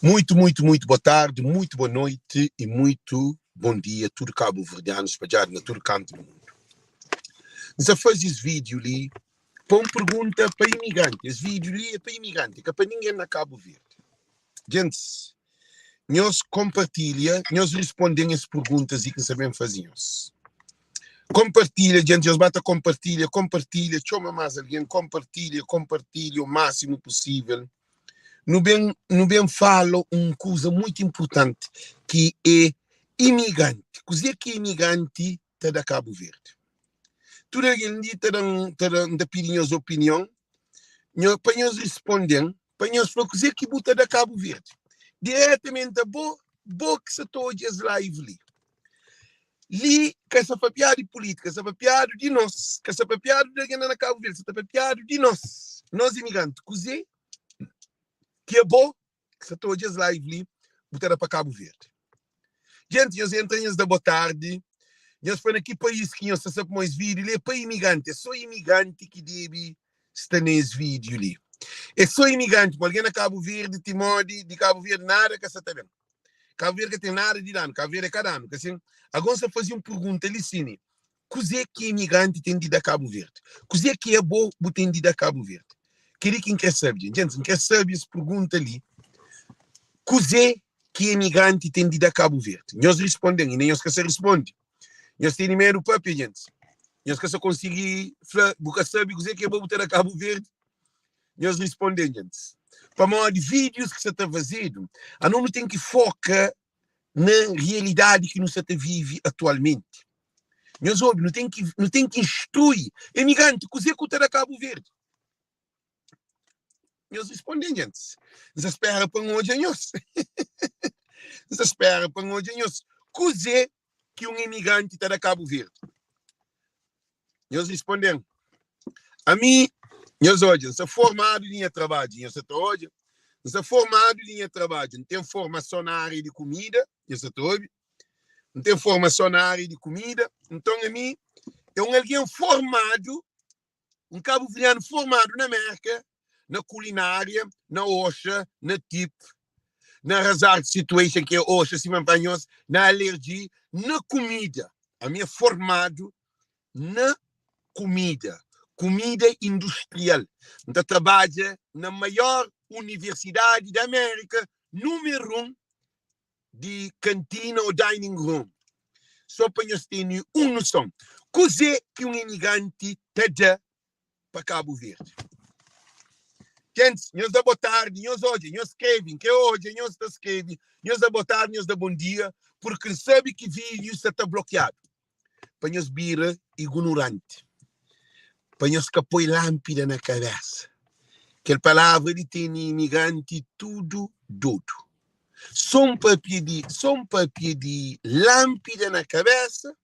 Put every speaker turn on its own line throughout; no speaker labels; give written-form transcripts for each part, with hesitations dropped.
Muito boa tarde, muito boa noite e muito bom dia, tudo cabo-verdiano espalhado na todo canto do mundo. Já faz esse vídeo ali, põe pergunta para imigrante, esse vídeo ali é para imigrante, que é para ninguém na Cabo Verde. Gente, nós compartilha, nós respondemos as perguntas e que sabemos fazer. Compartilha, gente, nós bata compartilha, chama mais alguém, compartilha o máximo possível. No bem falo uma coisa muito importante, que é imigrante. Cos'è que é imigrante está da Cabo Verde? Tudo aquilo que está da minha opinião, para nós responder, para nós falar cos'è que está da Cabo Verde. Diretamente a boa que se todos as live ali. Li que essa papiada política, essa papiada de nós, que essa papiada de na Cabo Verde, essa papiada de nós imigrantes, cos'è que é bom, que se todos as live ali, botar para Cabo Verde. Gente, nós entramos da boa tarde, nós fomos aqui para isso que nós sabemos mais vídeo, ele é para imigrante, é só imigrante que deve estar nesse vídeo ali. É só imigrante, porque alguém na Cabo Verde, Timóteo, de Cabo Verde, nada que você tem. Cabo Verde tem nada de dano, Cabo Verde é cada ano. Assim, agora você fazia uma pergunta ali, sim, cos'è que imigrante tem de ir a Cabo Verde? Cos'è que é bom tem de ir a Cabo Verde? Queria quem quer saber, gente, quem quer saber essa pergunta ali, cos'è que imigrante tem de ir a Cabo Verde? Nós respondemos, e nem nós que se responde. Nós temos medo papo, gente. Nós que só conseguir, porque sabe cos'è que é bom ter a Cabo Verde? Nós respondemos, gente. Para maior de vídeos que você está fazendo, a não tem que focar na realidade que você vive atualmente. Nós não tem que instruir. Imigrante, cos'è que ter a Cabo Verde? Nós respondemos, gente. Nós espera para hoje, nós. Nós espera para hoje, nós. Cos'è que imigrante está da Cabo Verde? Nós respondemos. A mim, nós hoje, sou formado em trabalho, nós hoje, sou formado em trabalho, não tenho formação na área de comida, nós hoje, não tenho formação na área de comida, então a mim, é alguém formado, um cabo-verdiano formado na América, na culinária, na OSHA, na TIP, na Hazard Situation, que é OSHA, na alergia, na comida. A minha formado na comida industrial. Então, trabalha na maior universidade da América, número 1 de cantina ou dining room. Só para nós termos uma noção. Cos'è que imigrante está para Cabo Verde? Gente, nós da boa tarde, nós hoje, nós escrevem, que hoje nós está escrevendo, nós da boa tarde, nós da bom dia, porque sabe que vídeo está bloqueado. Para nós vira ignorante. Para nós que põe lâmpada na cabeça. Que a palavra de ter imigrante tudo. Só um papel de lâmpada na cabeça,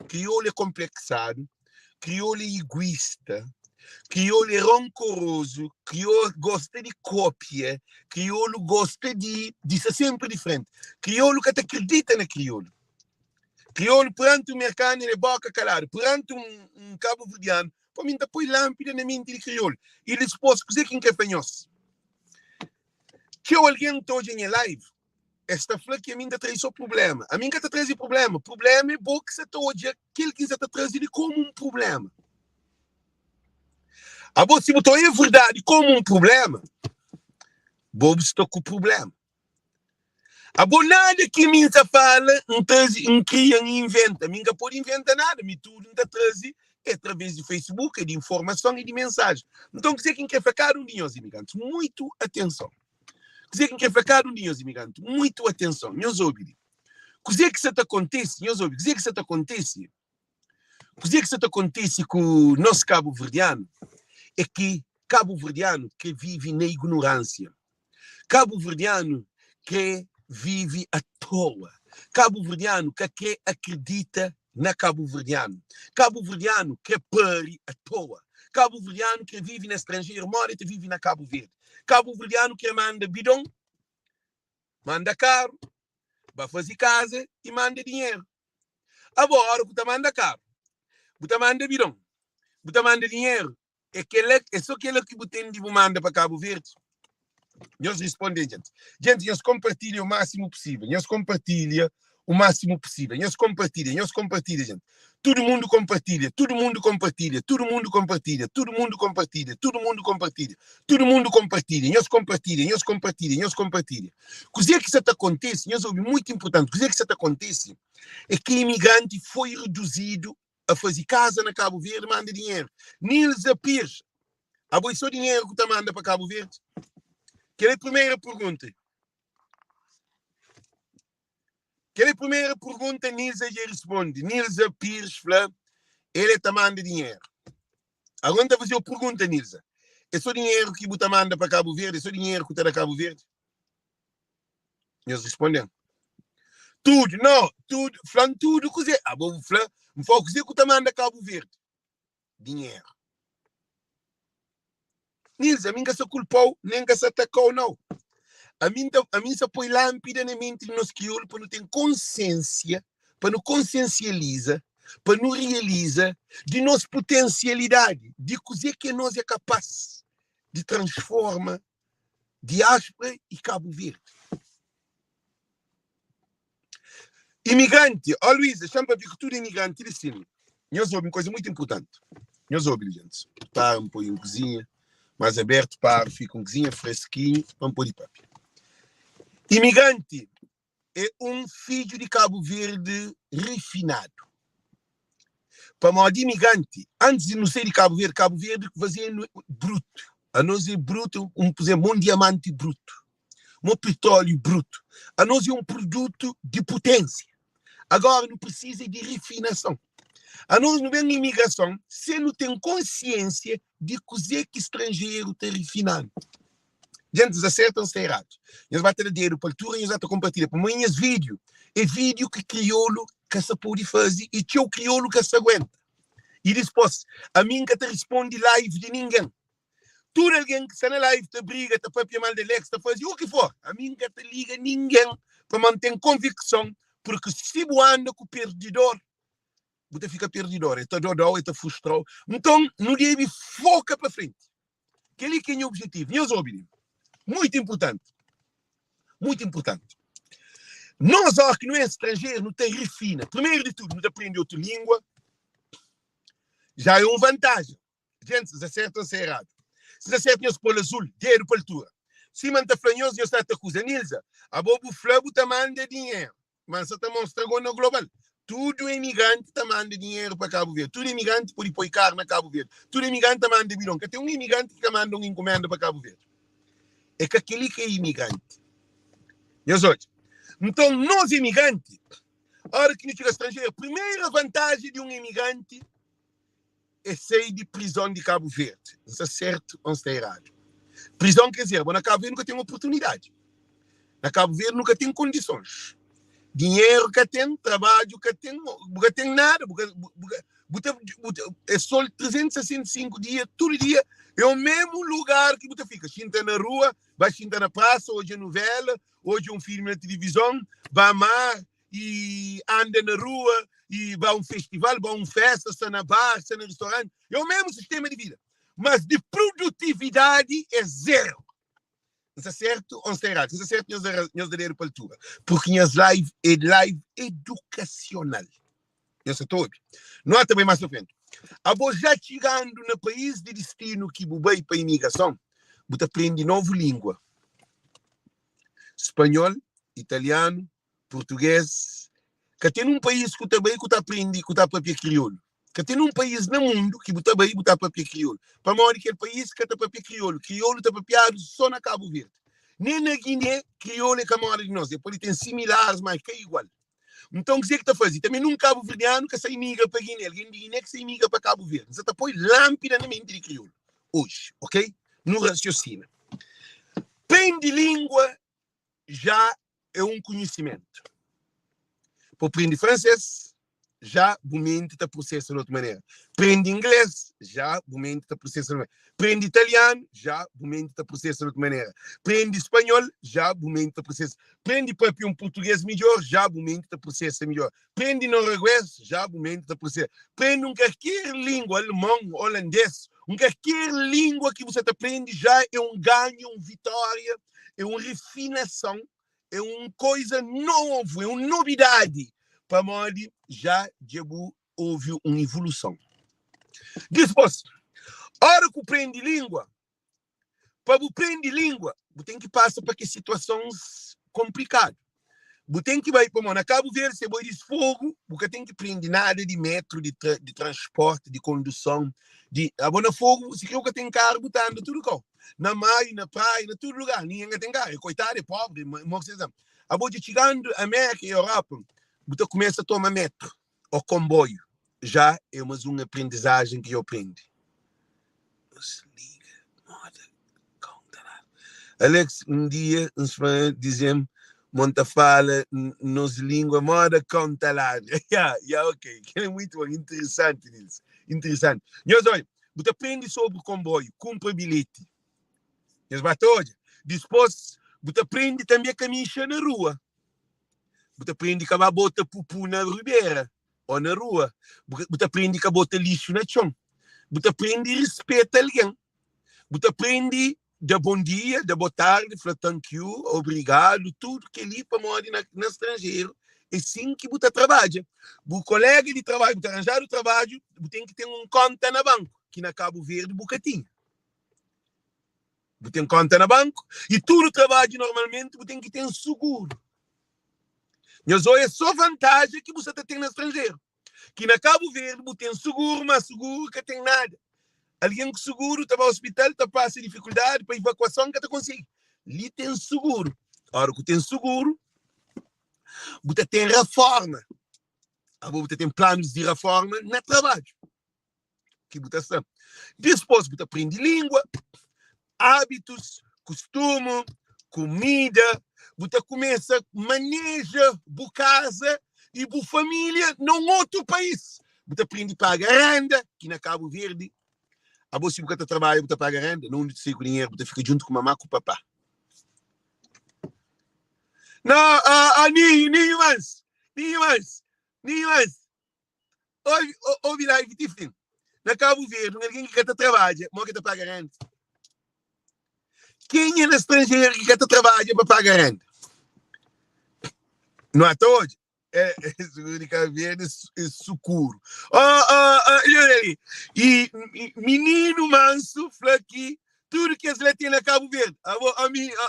crioulo é complexado, crioulo é egoísta, crioulo é rancoroso, crioulo gosta de cópia, crioulo gosta de ser sempre diferente. Crioulo que acredita na crioulo. Crioulo perante o mercado ele é boca calada, perante um cabo-verdiano, para mim põe lâmpada na mente de crioulo. E ele expôs, cos'è quem quer penhos? Que alguém hoje em live, esta fala que a mim traz só problema. A mim que está trazendo problema. Problema é bom que você está hoje, aquele que você está trazendo como um problema. A bom, se botou é verdade como um problema, bom, estou com o problema. A bom, nada que mim se fala, não cria, não inventa. A mim que pode inventar nada, me tudo está trazendo é através de Facebook, de informação e de mensagem. Então, quer dizer quem quer ficar um dia, os imigrantes, muito atenção. Quer dizer quem quer ficar um dia, os imigrantes, muito atenção. Nós ouvimos. Quer dizer que isso acontece, nós ouvimos. Quer dizer que isso acontece. Quer dizer que isso acontece com o nosso cabo-verdiano. É que cabo-verdiano que vive na ignorância. Cabo-verdiano que vive à toa. Cabo-verdiano que acredita na cabo-verdiano. Cabo-verdiano que pare à toa. Cabo-verdiano que vive no estrangeiro, mora e vive na Cabo Verde. Cabo-verdiano que manda bidão, manda carro, vai fazer casa e manda dinheiro. Agora, você manda carro, você manda bidão, você manda dinheiro. É só aquele que você tem de manda para Cabo Verde. Nós respondemos, gente. Gente, nós compartilhamos o máximo possível. Nós compartilhamos o máximo possível. Nós compartilhamos, gente. Todo mundo compartilha, todo mundo compartilha, todo mundo compartilha, todo mundo compartilha, todo mundo compartilha, todo mundo compartilha, nós compartilha, nós compartilha, nós compartilha. O que isso acontece, nós ouvimos muito importante, o que isso acontece é que o imigrante foi reduzido a fazer casa na Cabo Verde, manda dinheiro. Nilza Pires, a boa só dinheiro que está manda para Cabo Verde? Que é a primeira pergunta. Aquela primeira pergunta, Nilza já responde. Nilza Pires, ele está mandando dinheiro. Agora está a fazer a pergunta, Nilza. É só dinheiro que você manda para Cabo Verde? É só dinheiro que está na Cabo Verde? Eles respondem. Tudo, não, tudo. Falando tudo, que você... vou falar, me fala que você manda Cabo Verde. Dinheiro. Nilza, a mim que se culpou, nem que se atacou, não. A mim se põe lâmpada na mente de nós crioulos para não ter consciência, para não consciencializa, para não realiza de nossa potencialidade, de coisa que nós é capaz de transformar diáspora e Cabo Verde. Imigrante, ó Luísa, chama para ver que tudo é imigrante, ele sim. Nós ouvimos uma coisa muito importante. Nós ouvimos, gente. Para pôr em cozinha, mais aberto, para fica com cozinha fresquinho, vamos pôr de papel. Imigrante é filho de Cabo Verde refinado. Para modo de imigrante, antes de não ser de Cabo Verde fazia bruto. A nós é bruto, por exemplo, um diamante bruto, um petróleo bruto. A nós é um produto de potência. Agora não precisa de refinação. A nós não vem imigração se não tem consciência de coisa que estrangeiro está refinando. Gente, eles acertam se errado. Eles vão ter dinheiro para a altura e eles vão compartilhar. Para mim, esse vídeo é vídeo que crioulo que se pode fazer e que o crioulo que se aguenta. E depois, a mim que te responde live de ninguém. Tudo alguém que está na live te briga, te papia mal de lex, te faz o que for. A mim que te liga ninguém para manter convicção, porque se você anda com o perdidor, você fica perdidor, está dodó, está frustrado. Então, não deve focar para frente. Aquele que é o objetivo. Nós ouvimos. Muito importante. Muito importante. Nós, que não é estrangeiro, não tem refina. Primeiro de tudo, não aprende outra língua. Já é uma vantagem. Gente, se acertam se errado. Se acertam para o azul, dinheiro para a altura. Se manda flanhoso, eu estou a acusar. Nilza, a bobo flabo está mandando dinheiro. Mas você está mostrando no global. Tudo imigrante está mandando dinheiro para Cabo Verde. Tudo imigrante pode pôr carne na Cabo Verde. Tudo imigrante está mandando bilhão. Tem um imigrante que manda uma encomenda para Cabo Verde. É que aquele que é imigrante. Então, nós imigrantes, a hora que nós chegamos estrangeiro, a primeira vantagem de um imigrante é sair de prisão de Cabo Verde. Não está certo ou está errado. Prisão quer dizer, na Cabo Verde nunca tem oportunidade. Na Cabo Verde nunca tem condições. Dinheiro que tem, trabalho que tem nada. É só 365 dias, todo dia. É o mesmo lugar que você fica. Senta na rua, vai sentar na praça, hoje é novela, hoje é um filme na televisão, vai a mar e anda na rua, e vai a um festival, vai a uma festa, está na bar, está no restaurante. É o mesmo sistema de vida. Mas de produtividade é zero. Não está certo ou está errado? Não está certo, nós daremos para a altura. Porque nós live é live educacional. Nós estamos não é também mais à frente. Agora, já chegando no país de destino que vai para a imigração, você aprende nova língua. Espanhol, italiano, português. Que tem um país que também que aprende que está para crioulo. Que tem um país no mundo que você vai para crioulo. Para maior que é o país que está para crioulo. Crioulo está papiado só na Cabo Verde. Nem na Guiné, crioulo é camarada de nós. Depois tem similares, mas que é igual. Então, o que está fazendo? Também num Cabo Verdeano que se imigra para Guiné. Alguém de Guiné que se imigra para Cabo Verde. Você está põe lâmpada na mente de crioulo. Hoje, ok? No raciocínio. Aprende língua já é um conhecimento. Para aprender francês, já o mente está processando de outra maneira. Aprende inglês, já o mente está processando de outra maneira. Aprende italiano, já o mente está processando de outra maneira. Aprende espanhol, já o mente está processando. Aprende para um português melhor, já o mente está processando melhor. Aprende norueguês, já o mente está processando. Aprende qualquer língua, alemão, holandês, Qualquer língua que você aprende já é ganho, uma vitória, é uma refinação, é uma coisa nova, é uma novidade. Para nós, já houve uma evolução. Depois, hora que aprende língua, para aprender língua, você tem que passar para que situações complicadas. Você tem que ir para Cabo Verde, você vai de fogo, você tem que aprender nada de metro, de transporte, de condução. Agora, fogo, se quer que tem carro, você anda tudo com. Na mar, na praia, em todo lugar. Ninguém tem carro. Coitado, é pobre. Agora, chegando a América e Europa, você começa a tomar metro ou comboio. Já é uma aprendizagem que eu aprendi. Alex, dia, dizemos, monta fala nos língua moda conta lá. Ok. Que é muito interessante isso. Interessante. Nós olha, você aprende sobre o comboio, compra bilhete. Nós batemos. Depois, você aprende também a caminhar na rua. Você aprende que vai botar pupu na ribeira ou na rua. Você aprende que botar lixo na chão. Você aprende respeito a alguém. Você aprende de bom dia, de boa tarde, falar thank you, obrigado, tudo que ali para morar no estrangeiro, é assim que você trabalha. O colega de trabalho, você arranjar o trabalho, você tem que ter uma conta na banco, que na Cabo Verde, você tem. Você tem conta na banco, e tudo trabalho, normalmente, você tem que ter um seguro. Mas olha, é só vantagem que você tem no estrangeiro. Que na Cabo Verde, você tem seguro, mas seguro que tem nada. Alguém com seguro está ao hospital, está passando dificuldade para evacuação, que está conseguindo. Ali tem seguro. A hora que tem seguro, você tem reforma. Você tem planos de reforma no trabalho. Que você sabe. Depois, você aprende língua, hábitos, costume, comida. Você começa a manejar a casa e a família num outro país. Você aprende a pagar renda, que na Cabo Verde. A você que trabalha, você paga renda, não sei com dinheiro, você fica junto com a mamãe e com o papá. Não, nem mais. Ouve lá, Vitifim. Na Cabo Verde, alguém que trabalha, mas que paga renda. Quem é no estrangeiro que trabalha para pagar renda? Não é todo? Seguro de Cabo Verde é sucuro. E menino manso, aqui, tudo que eles têm na Cabo Verde,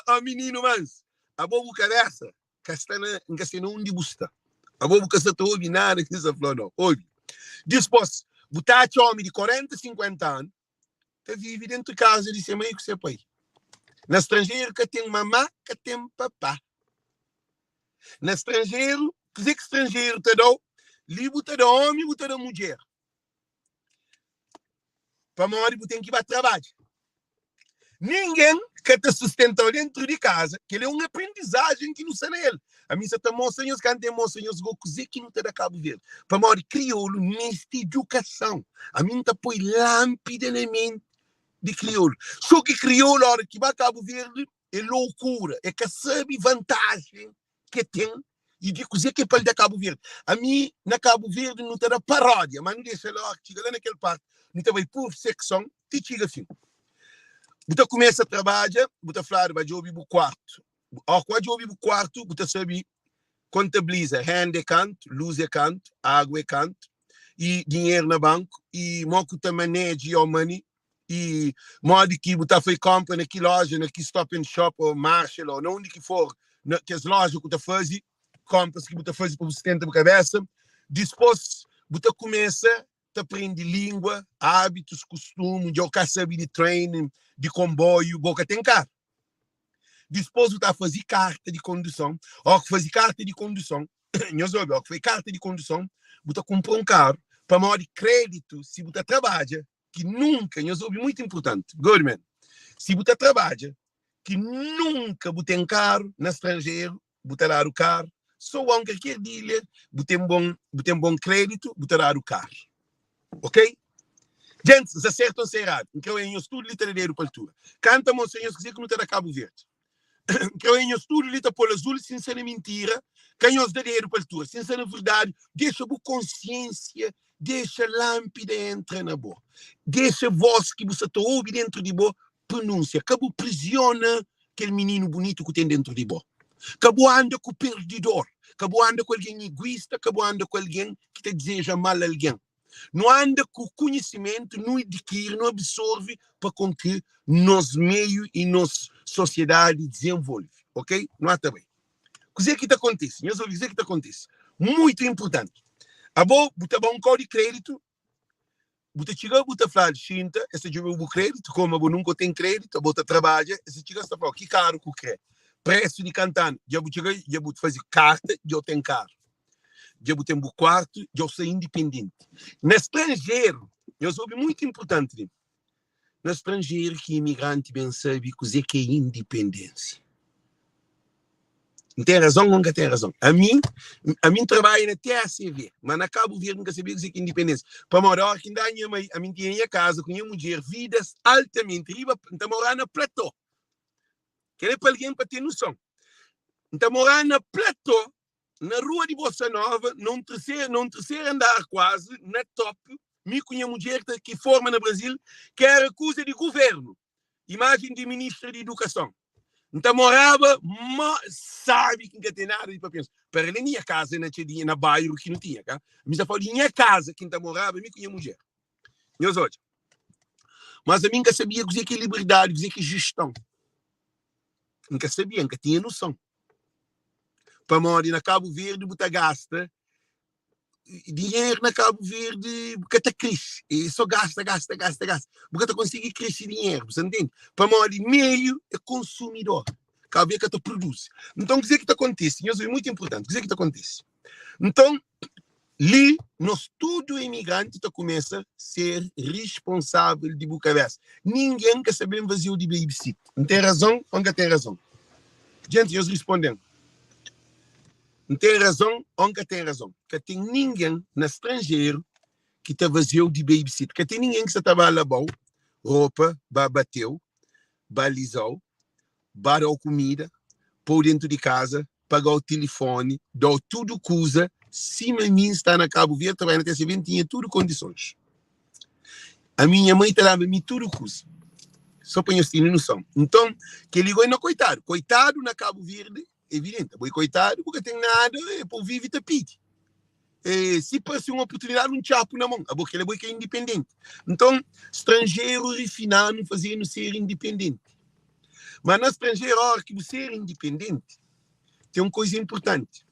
a menino manso, a boa cabeça, que está onde busta. A boa que está ouve nada que você falou, não. Ouve. Depois, botar homem de 40, 50 anos, que vive dentro de casa de ser meio que você pai. No estrangeiro, que tem mamá, que tem papá. No estrangeiro, que estrangeiro te dá, livro te dá homem, te dá mulher. Para morrer, tem que ir para trabalho. Ninguém que te sustenta dentro de casa, que ele é uma aprendizagem que não sei nele. A mim, você tem moçanhos, que tem moçanhos, que não te dá Cabo Verde. Para morrer, crioulo, nesta educação. A mim, te põe lâmpida na mente de crioulo. Só que crioulo, a hora que vai a Cabo Verde, é loucura. É que sabe vantagem que tem e de coisa que é para Cabo Verde. A mim, na Cabo Verde, não terá paródia, mas não deixa lá, chega lá naquele parte, não tem por secção, te chega assim. Você começa a trabalhar, você fala, vai ouvir o quarto. Ao qual ouvir o quarto, você sabe, contabiliza, renda é canto, luz é canto, água é canto, e dinheiro no banco, e moco também maneja o money, e modo que você foi compra naquela loja, naquele stop and shop, ou Marshall, ou onde que for, que as lojas que você faz, compras que você faz para você ter na cabeça, depois você começa a aprender língua, hábitos, costumes, de saber de training, de comboio, boca tem carro. Depois você fazer carta de condução, ou fazer carta de condução, ou fazer carta de condução, você compra um carro, para maior crédito, se você trabalha, que nunca, muito importante, Goldman, se você trabalha, que nunca você tem carro no estrangeiro, você lá o carro, só qualquer dia, você tem bom crédito, você lá o carro. Ok? Gente, se acertam ou se errado. Então, eu estudo literário para a altura. Canta, moçanhos, que não terá Cabo Verde. Eu estudo literário para o azul, sem ser mentira. Canhões de dinheiro para a altura. Sem ser verdade, deixa a consciência deixa lâmpada entra na boa. Deixa voz que você está ouvindo dentro de boa, pronúncia. Cabo prisiona aquele menino bonito que tem dentro de boa. Cabo anda com o perdidor. Cabo anda com alguém egoísta. Cabo anda com alguém que te deseja mal a alguém. Não anda com conhecimento, não adquire, não absorve para com que nos meio e nossa sociedade desenvolve. Ok? Não há também. O que é que acontece? O que é que acontece? Muito importante. A boa, você vai um código de crédito, você chega, você fala, Xinta, esse é o crédito, como você nunca tem crédito, você trabalha, esse chega, você fala, que caro que crédito? Preço de cantando, já você fazer carta, já tem carro. Já você tem um quarto, já sou independente. No estrangeiro, eu soube muito importante, no estrangeiro que imigrante bem sabe o que é independência. Tem razão ou não tem razão? A mim trabalho na TACV, mas na Cabo Verde nunca sabia o que é independência. Para morar aqui a mim tinha casa com a mulher, vidas altamente, está morar na platô. Quer para alguém para ter noção. Está morar na platô, na rua de Bossa Nova, num terceiro andar quase, na top, me com a mulher que forma no Brasil, que era coisa de governo. Imagem de ministro de Educação. Então morava, sabe que não tem nada de papéis. Para ele, minha casa na bairro que não tinha, tá? Mas eu falo, minha casa que não morava, me com a mulher. Meus olhos. Mas eu nunca sabia o que é liberdade, o que é gestão. Nunca sabia, nunca tinha noção. Para morar na Cabo Verde, você gasta dinheiro na Cabo Verde, porque está cresce. E só gasta. Porque tu consegue crescer dinheiro, você entende? Para morar meio é consumidor. Cabo Verde que tu produz. Então, o que é que acontece? Isso é muito importante. O que é que acontece? Então, ali, nós tudo imigrante começa a ser responsável de Bucaverse. Ninguém quer saber vazio de babysit. Não tem razão ou não tem razão? Gente, eles respondem. Não tem razão ou não tem razão? Que tem ninguém no estrangeiro que está vazio de babysit. Que tem ninguém que está a lavar roupa, bateu, balizou, barou comida, pôr dentro de casa, pagou o telefone, deu tudo coisa. Se a mim está na Cabo Verde, trabalhando até 20, tinha tudo condições. A minha mãe dava-me tudo coisa. Só para vocês terem noção. Então, que ele ligou e não coitado. Coitado na Cabo Verde, evidente. Boi coitado, porque tem nada, por vive e tapite. Se passa uma oportunidade, um chapo na mão. Porque ele é independente. Então, estrangeiro refinando, fazendo ser independente. Mas no estrangeiro, a hora que você é independente, tem uma coisa importante.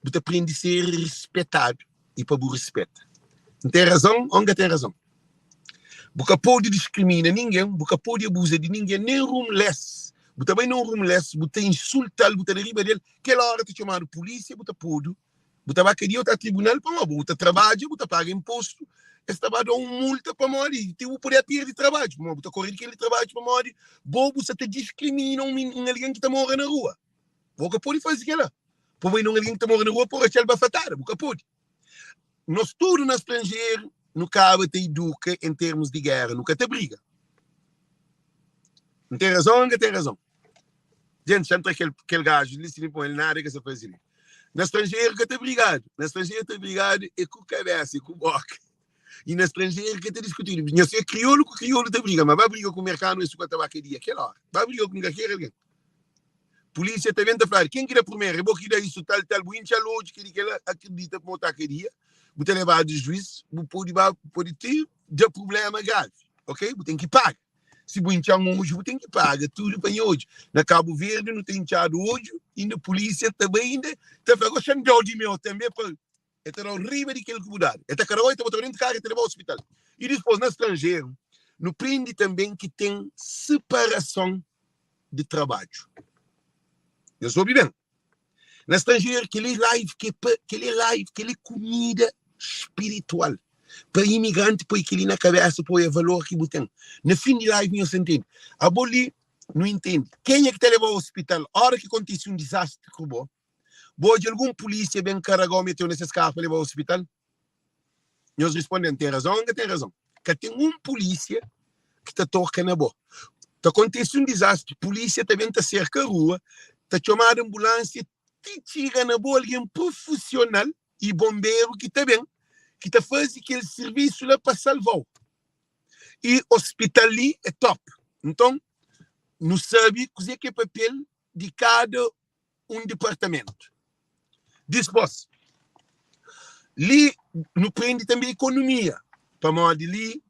Você aprende a ser respeitado e para você respeita. Não tem razão ou não tem razão? Você pode discriminar ninguém, você pode abusar de ninguém, nem homeless. Você também não homeless, você insulta, você derriba dele. Aquela hora você chama a polícia, você pode. Você vai querer ir ao tribunal para você trabalha, você paga imposto, você vai dar uma multa para morrer. Você pode perder trabalho, você corre aquele trabalho para morrer. Você te discrimina alguém que está morrendo na rua. Você pode fazer aquilo. Por aí não alguém que está morrendo na rua, por achar bafatada, você pode. Nós tudo no estrangeiro, no cabo te educa em termos de guerra, nunca te briga. Não tem razão, não tem razão. Gente, sempre aquele gajo, ele põe nada que se faz ali. No estrangeiro que te brigado. No estrangeiro que te brigado é com cabeça, é com boca. E no estrangeiro que te discutido. Não sei, crioulo com crioulo te briga, mas vai brigar com o mercado, isso que eu tabacaria, aquela hora. Vai brigar com alguém. Polícia também está falando, quem quer primeiro? É bom que isso tal, muito longe que ele acredita que montar queria. Você levar do juiz, pode ter de problema grave, ok? Você tem que pagar. Se você tem hoje, você tem que pagar tudo para hoje. Na Cabo Verde não tem enxado hoje, e na polícia também ainda está fazendo de meu também para é horrível de que ele mudar. É cada hora está dentro do carro e te levar ao hospital. E depois no estrangeiro, no prende também que tem separação de trabalho. Eu sou bem. No estrangeiro, que ele é comida espiritual. Para imigrante, põe aquele na cabeça, põe o valor que você tem. No fim de live, não se entende. A Boli não entende. Quem é que te levou ao hospital? A hora que acontece um desastre, pode algum polícia bem carregou, meteu nesses carros para levar ao hospital? Nós respondemos, tem razão ou não tem razão? Que tem polícia que está tocando na boa. Acontece um desastre, polícia também está cerca a rua, está chamando a ambulância, te tira na boa alguém profissional e bombeiro que está bem, que está fazendo aquele serviço lá para salvar. E o hospital ali é top. Então, não sabe o que é papel de cada departamento. Depois, ali não prende também economia. Para modo ali,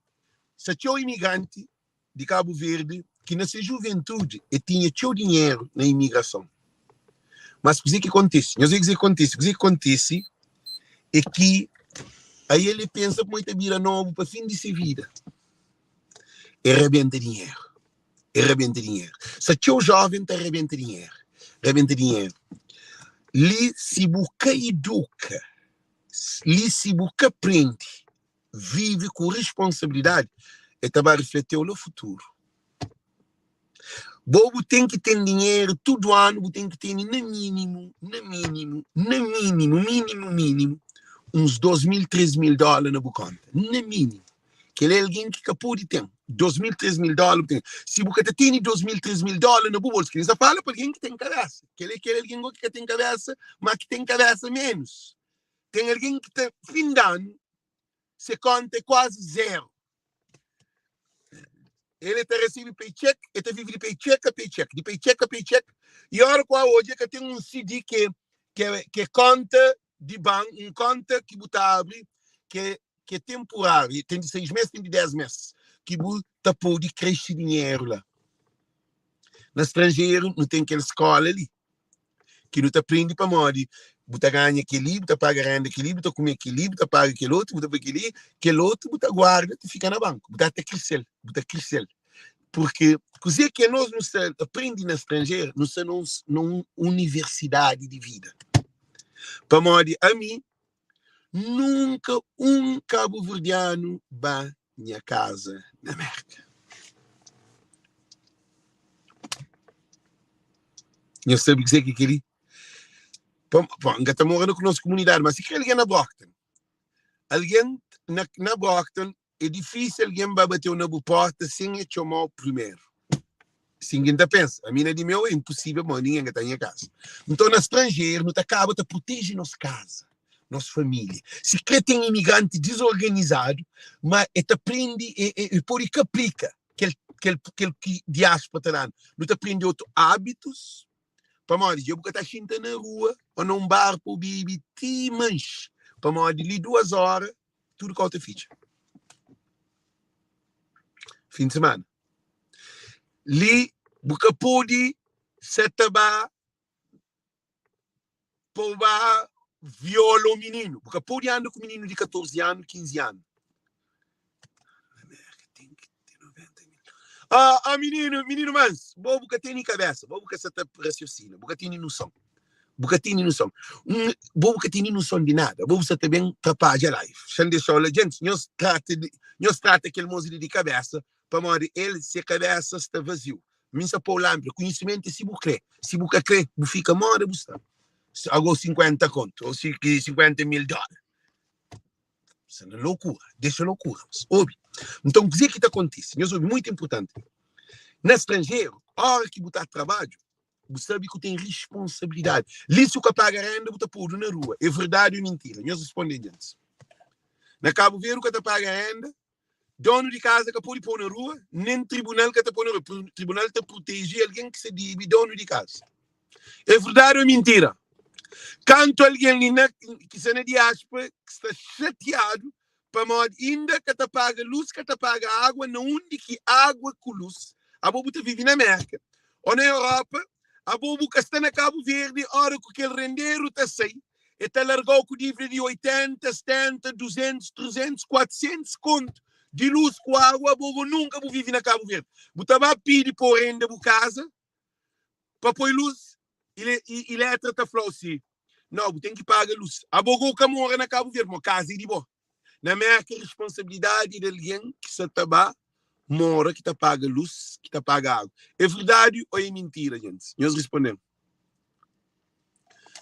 se tinha um imigrante de Cabo Verde que nessa juventude e tinha seu dinheiro na imigração. Mas o que acontece? O que acontece é que aí ele pensa que muita vira novo para fim de sua vida. E arrebenta dinheiro. Se tinha jovem, te arrebenta dinheiro. Ali se busca educa, ali se busca aprende, vive com responsabilidade e também refletir no futuro. Bobo tem que ter dinheiro todo ano, tem que ter no mínimo, uns 2.000, 3.000 dólares na conta. No mínimo. Que é alguém que pode ter 2.000, 3.000 dólares. Se você tem 2.000, 3.000 dólares no bolso, que você fala para alguém que tem cabeça. Que é alguém que tem cabeça, mas que tem cabeça menos. Tem alguém que está fim de ano, se conta quase zero. Ele está recebendo paycheck, ele está vivendo de paycheck a paycheck. E a hora que hoje que tem CD que conta de banco, conta que você abre, que é temporário, tem de 6 meses, tem de 10 meses, que você pode crescer dinheiro lá. No estrangeiro, não tem aquela escola ali, que não te aprende para modo. Você ganha aquele, você paga renda aquele, você come aquele, você paga aquele outro, você paga aquele outro, você guarda e fica na banca. Você até crescer. Porque coisa que nós não aprendemos no estrangeiro, não somos numa universidade de vida. Para modo, a mim, nunca cabo-verdiano vai minha casa na América. Eu sei dizer que aquele ainda está morando com a nossa comunidade, mas se quer alguém na Brockton, é difícil alguém vai bater na porta sem chamar primeiro. Se ninguém pensa, a mina de meu é impossível, mas ninguém está em casa. Então, no estrangeiro, não acaba de proteger nossa casa, nossa família. Se quer ter imigrante desorganizado, mas te aprende e por que aplica que diáspora está dando. Não te aprende outros hábitos. Para modo, eu vou estar sentando na rua, ou num bar para o bibi, manche. Para modo, ali 2 horas, tudo que eu fiz. Fim de semana. Ali, você pode se trabalhar para violar o menino. Você pode andar com um menino de 14 anos, 15 anos. Menino, mas, você tem cabeça, você está raciocina, você tem noção. Você tem noção de nada, você também capaz de life. Sem deixar a gente, nós trata aquele moço de cabeça, para morrer, ele, se a cabeça está vazio. Minha pô lâmpada, conhecimento, se você crê, você fica mora, você agora 50 conto, ou 50.000 dólares. Isso é loucura, deixa loucura. Óbvio. Então, o que está acontecendo? Isso é muito importante. No estrangeiro, a hora que você está a trabalho, você sabe que tem responsabilidade. Isso que paga renda, você pôr na rua. É verdade ou mentira? Nós respondemos antes. Na Cabo Verde, que paga renda, dono de casa que pode pôr na rua, nem tribunal que pôr na rua. O tribunal te protege alguém que se diz dono de casa. É verdade ou mentira? Quanto alguém que se na diáspora, que está chateado, para modo ainda que te paga luz, que te paga água, não onde que água com luz. A bobo te vive na América. Ou na Europa, a bobo que está na Cabo Verde, a hora que aquele rendeiro está sai, e te largou com livre de 80, 70, 200, 300, 400 conto de luz com água, a bobo nunca vive na Cabo Verde. Você vai pedir por renda da casa, para pôr luz, e letra te falou assim, não, tem que pagar luz. A bobo que mora na Cabo Verde, uma casa de boa. Na América, a responsabilidade de alguém que se trabalha, mora, que te paga luz, que te paga água. É verdade ou é mentira, gente? Nós respondemos.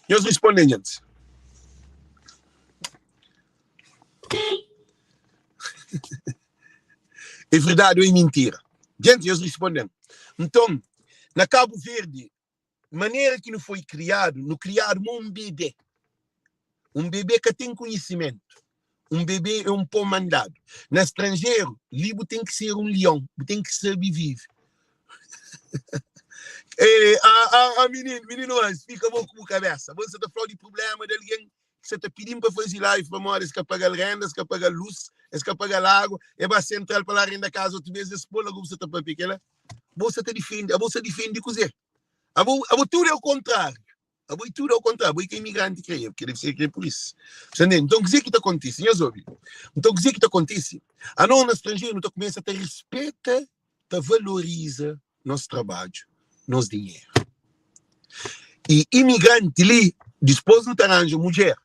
Gente. É verdade ou é mentira? Gente, nós respondemos. Então, na Cabo Verde, maneira que não foi criado, não criaram um bebê. Um bebê que tem conhecimento. Um bebê é um pão mandado. No estrangeiro, Libo tem que ser um leão, tem que saber viver. Menino, fica bom com a cabeça. Você está falando de problema de alguém que você está pedindo para fazer live para morar, que paga renda, que paga luz, que paga água, é para central para lá renda casa, outra vez, esse polo, você está para pequena. Você defende cozer. Tudo é o contrário. Tudo é o contrário. Que imigrante creia, porque deve ser que é por isso. Então, o que está acontecendo? Então, o que está acontecendo? A nós, no estrangeiro, nós começa a ter respeito, a valoriza nosso trabalho, nosso dinheiro. E imigrante ali, depois não arranja mulher.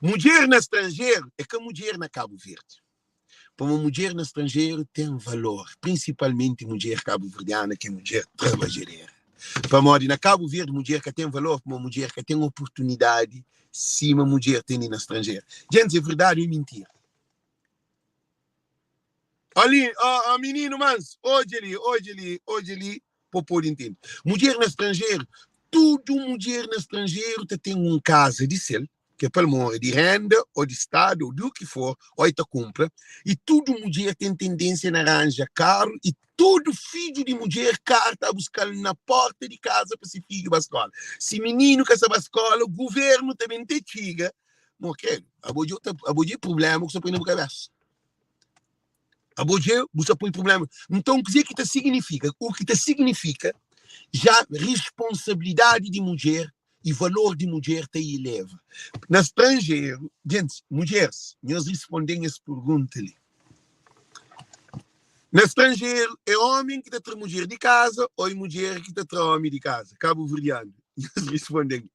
Mulher no estrangeiro é que a mulher na Cabo Verde. Para uma mulher no estrangeiro tem valor, principalmente mulher cabo-verdiana, que é mulher trabalhadeira. Para morar na Cabo Verde, mulher que tem valor, uma mulher que tem oportunidade, sim, uma mulher tem no estrangeiro. Gente, é verdade ou mentira? Ali, menino, mas hoje ali, para poder entender. Mulher no estrangeiro, tudo mulher no estrangeiro tem uma casa de selo, que é para morar de renda, ou de estado, ou do que for, ou está compra, e tudo mulher tem tendência a arranjar carro, e todo filho de mulher está a buscar na porta de casa para se filho para a escola. Se menino quer saber a escola, o governo também te tiga, não quer, abordar problema que você põe na cabeça. Abordar, você põe problema. Então, o que isso significa? O que significa já responsabilidade de mulher e valor de mulher te eleva. No estrangeiro, gente, mulheres, nós respondemos essa pergunta ali. No estrangeiro, é homem que está mulher de casa ou é mulher que está homem de casa? Cabo-verdiano. Nós respondemos.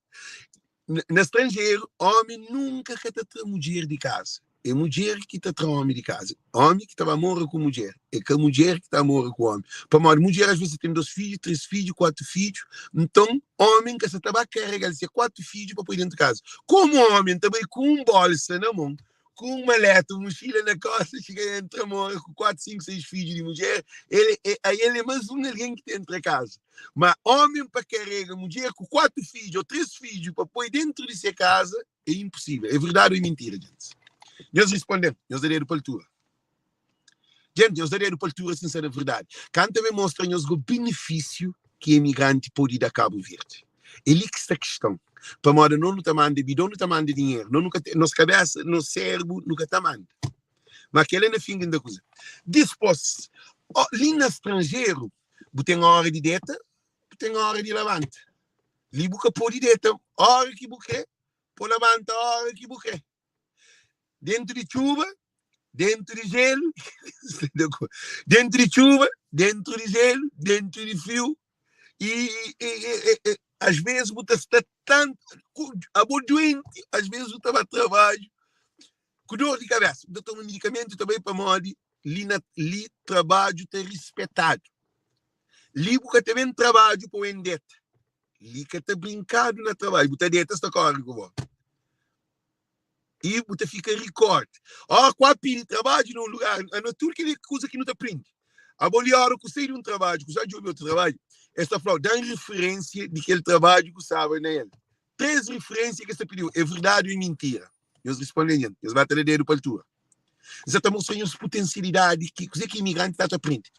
No estrangeiro, homem nunca quer ter mulher de casa. É mulher que está homem de casa. Homem que está morrer com mulher. É que a mulher que está morrer com homem. Para uma mulher, às vezes, tem 2 filhos, 3 filhos, 4 filhos. Então, homem que está a carregar 4 filhos para pôr dentro de casa. Como homem, também com um bolsa na mão, com uma maleta, uma mochila na costa, chega a entrar morrer com 4, 5, 6 filhos de mulher. Ele é mais alguém que entra em casa. Mas homem para carregar mulher com 4 filhos ou 3 filhos para pôr dentro de sua casa é impossível. É verdade ou é mentira, gente? Nós respondemos, nós daremos cultura. Gente, nós daremos cultura sincera verdade. Quando também mostra-nos o benefício que o imigrante pode dar a Cabo Verde. É ali que está a questão. Para morar, não está mandando bidão, não está mandando dinheiro. Nossa cabeça, nosso cérebro, nunca está mandando. Mas aquele é na fim da coisa. Depois, ali no estrangeiro, tem a hora de deta, tem a hora de levanta. Ali buca pode deta, hora que buque, por levanta, hora que buque. Dentro de chuva, dentro de gelo, dentro de chuva, dentro de gelo, dentro de frio, e às vezes você está tanto doente, às vezes você está a trabalho, com dor de cabeça, você toma um medicamento também para morrer, ali trabalho está respeitado. Ali você também trabalho para o endeta. Ali que está brincado no trabalho, você deta está correndo com você. E você fica recorde. Qual pede trabalho num lugar, não tudo que coisa que não te aprende. A hora que você de um trabalho, que você de outro trabalho, esta flor dá referência de aquele trabalho que sabe nele. 3 referências que você pediu, é verdade ou mentira? Eles respondem, eles vão ter dedo para a altura. Você está mostrando as potencialidades que o imigrante está aprendendo.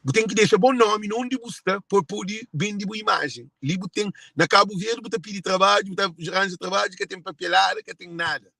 Você tem que deixar bom nome onde você está para poder vender boa imagem. Ali tem, na Cabo Verde, você pede trabalho, você arranja trabalho, que tem papelada, que tem nada.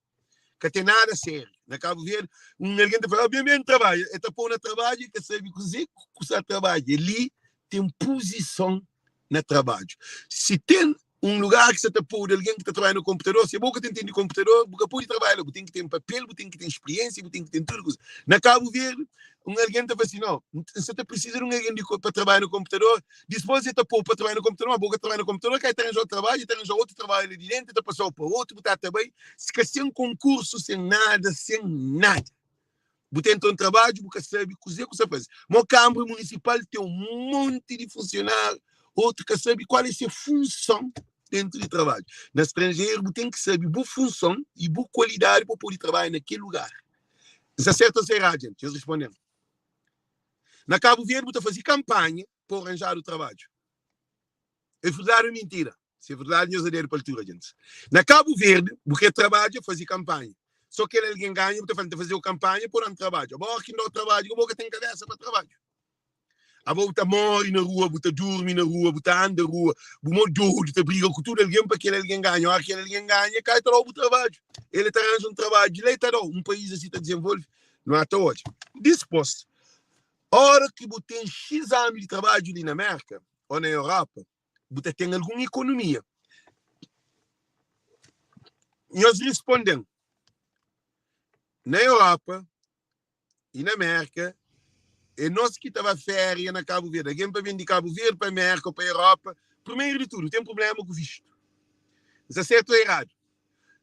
Que tem nada sério. Na Cabo Verde, alguém está falando, bem trabalho. É pôr no trabalho, que sabe cozer, que trabalho. Ali tem posição no trabalho. Se tem um lugar que você está por alguém que está trabalhando no computador, se é bom que tem de computador, você pode trabalhar, você tem que ter papel, você tem que ter experiência, você tem que ter tudo. Na Cabo Verde, alguém está assim, não, você precisa de alguém para trabalhar no computador, depois você está para trabalhar no computador, uma boca trabalhar no computador, que aí arranjar outro trabalho, arranjar outro trabalho ali dentro, está passando para outro, está também, sem concurso, sem nada. Você entra no trabalho, você sabe cozer, você faz. Mas o Câmara Municipal tem um monte de funcionários, outro que sabe qual é a sua função dentro do trabalho. No estrangeiro, você tem que saber boa função e boa qualidade para poder trabalhar naquele lugar. Isso é certo ou é errado, gente? Eles respondendo. Na Cabo Verde, você fazia campanha para arranjar o trabalho. É verdade ou mentira? Se é verdade, nós adero para a altura, gente. Na Cabo Verde, você trabalha, fazia campanha. Só que alguém ganha, você faz fazer a campanha por um trabalho. Agora que não trabalho, eu vou ter cabeça para trabalho. A volta morre na rua, você dorme na rua, você anda na rua, você briga com tudo alguém para que alguém ganhe. Agora que alguém ganha, cai todo o trabalho. Ele está arranjando um trabalho de leite, um país assim está desenvolvido. Não é até hoje. Disposto. Hora que você tem X anos de trabalho ali na América ou na Europa, você tem alguma economia. E nós respondemos. Na Europa e na América, e nós que estava férias na Cabo Verde, alguém para vir de Cabo Verde para a América ou para a Europa, primeiro de tudo, tem um problema com o visto. Isso é certo ou errado?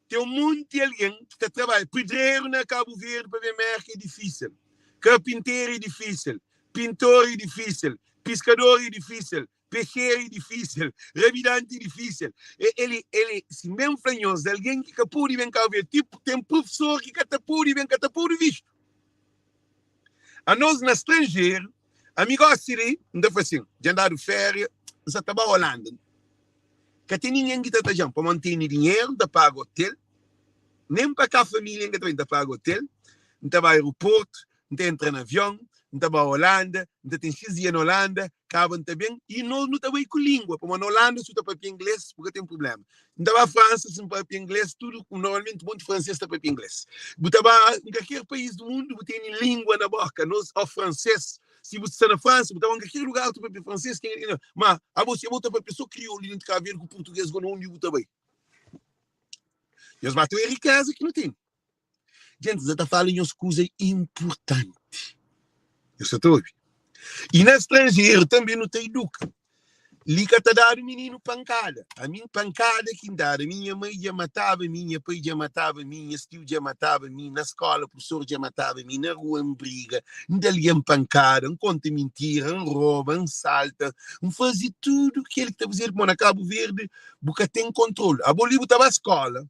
Tem um monte de alguém que está trabalhando. Pedreiro na Cabo Verde para a América é difícil. Carpinteiro é difícil. Pintor é difícil. Pescador é difícil. Peixeiro é difícil. Revidante é difícil. Se mesmo fanhoso, alguém que capou de vem Cabo Verde, tipo, tem professor que catapou de vem catapou de visto. A nós, no estrangeiro, amigo Siri, não foi assim, de andar de férias, você estava na Holanda. Que tem ninguém que está para manter dinheiro, para pagar hotel, nem para cá a família que está pagar hotel, não está para aeroporto, não está entrando no avião, não está para a Holanda, não tem X dias na Holanda, acabam também, e nós não estamos com língua, porque na Holanda se está para inglês, porque tem problema. Não está para a França, se não para inglês, tudo, normalmente muito francês está para inglês. Não em qualquer país do mundo, tem língua na boca, nós, o francês, se você está na França, você está em qualquer lugar, você para francês, mas a você volta para a pessoa que criou ali, tem a ver com o português, com onde você também. E os matam é riqueza que não tem. Gente, você está falando de uma coisa importante. Isso estou ouvindo. E no estrangeiro também não tem educa. Liga está dando o menino pancada. A minha pancada que dá. A minha mãe já matava, minha pai já matava, minha tio já matava, na escola o professor já matava, na rua em briga, ainda ali em pancada, conta mentira, rouba, salta, fazia tudo que ele está fazendo. Mas na Cabo Verde, porque tem controle. A Bolívia estava à escola,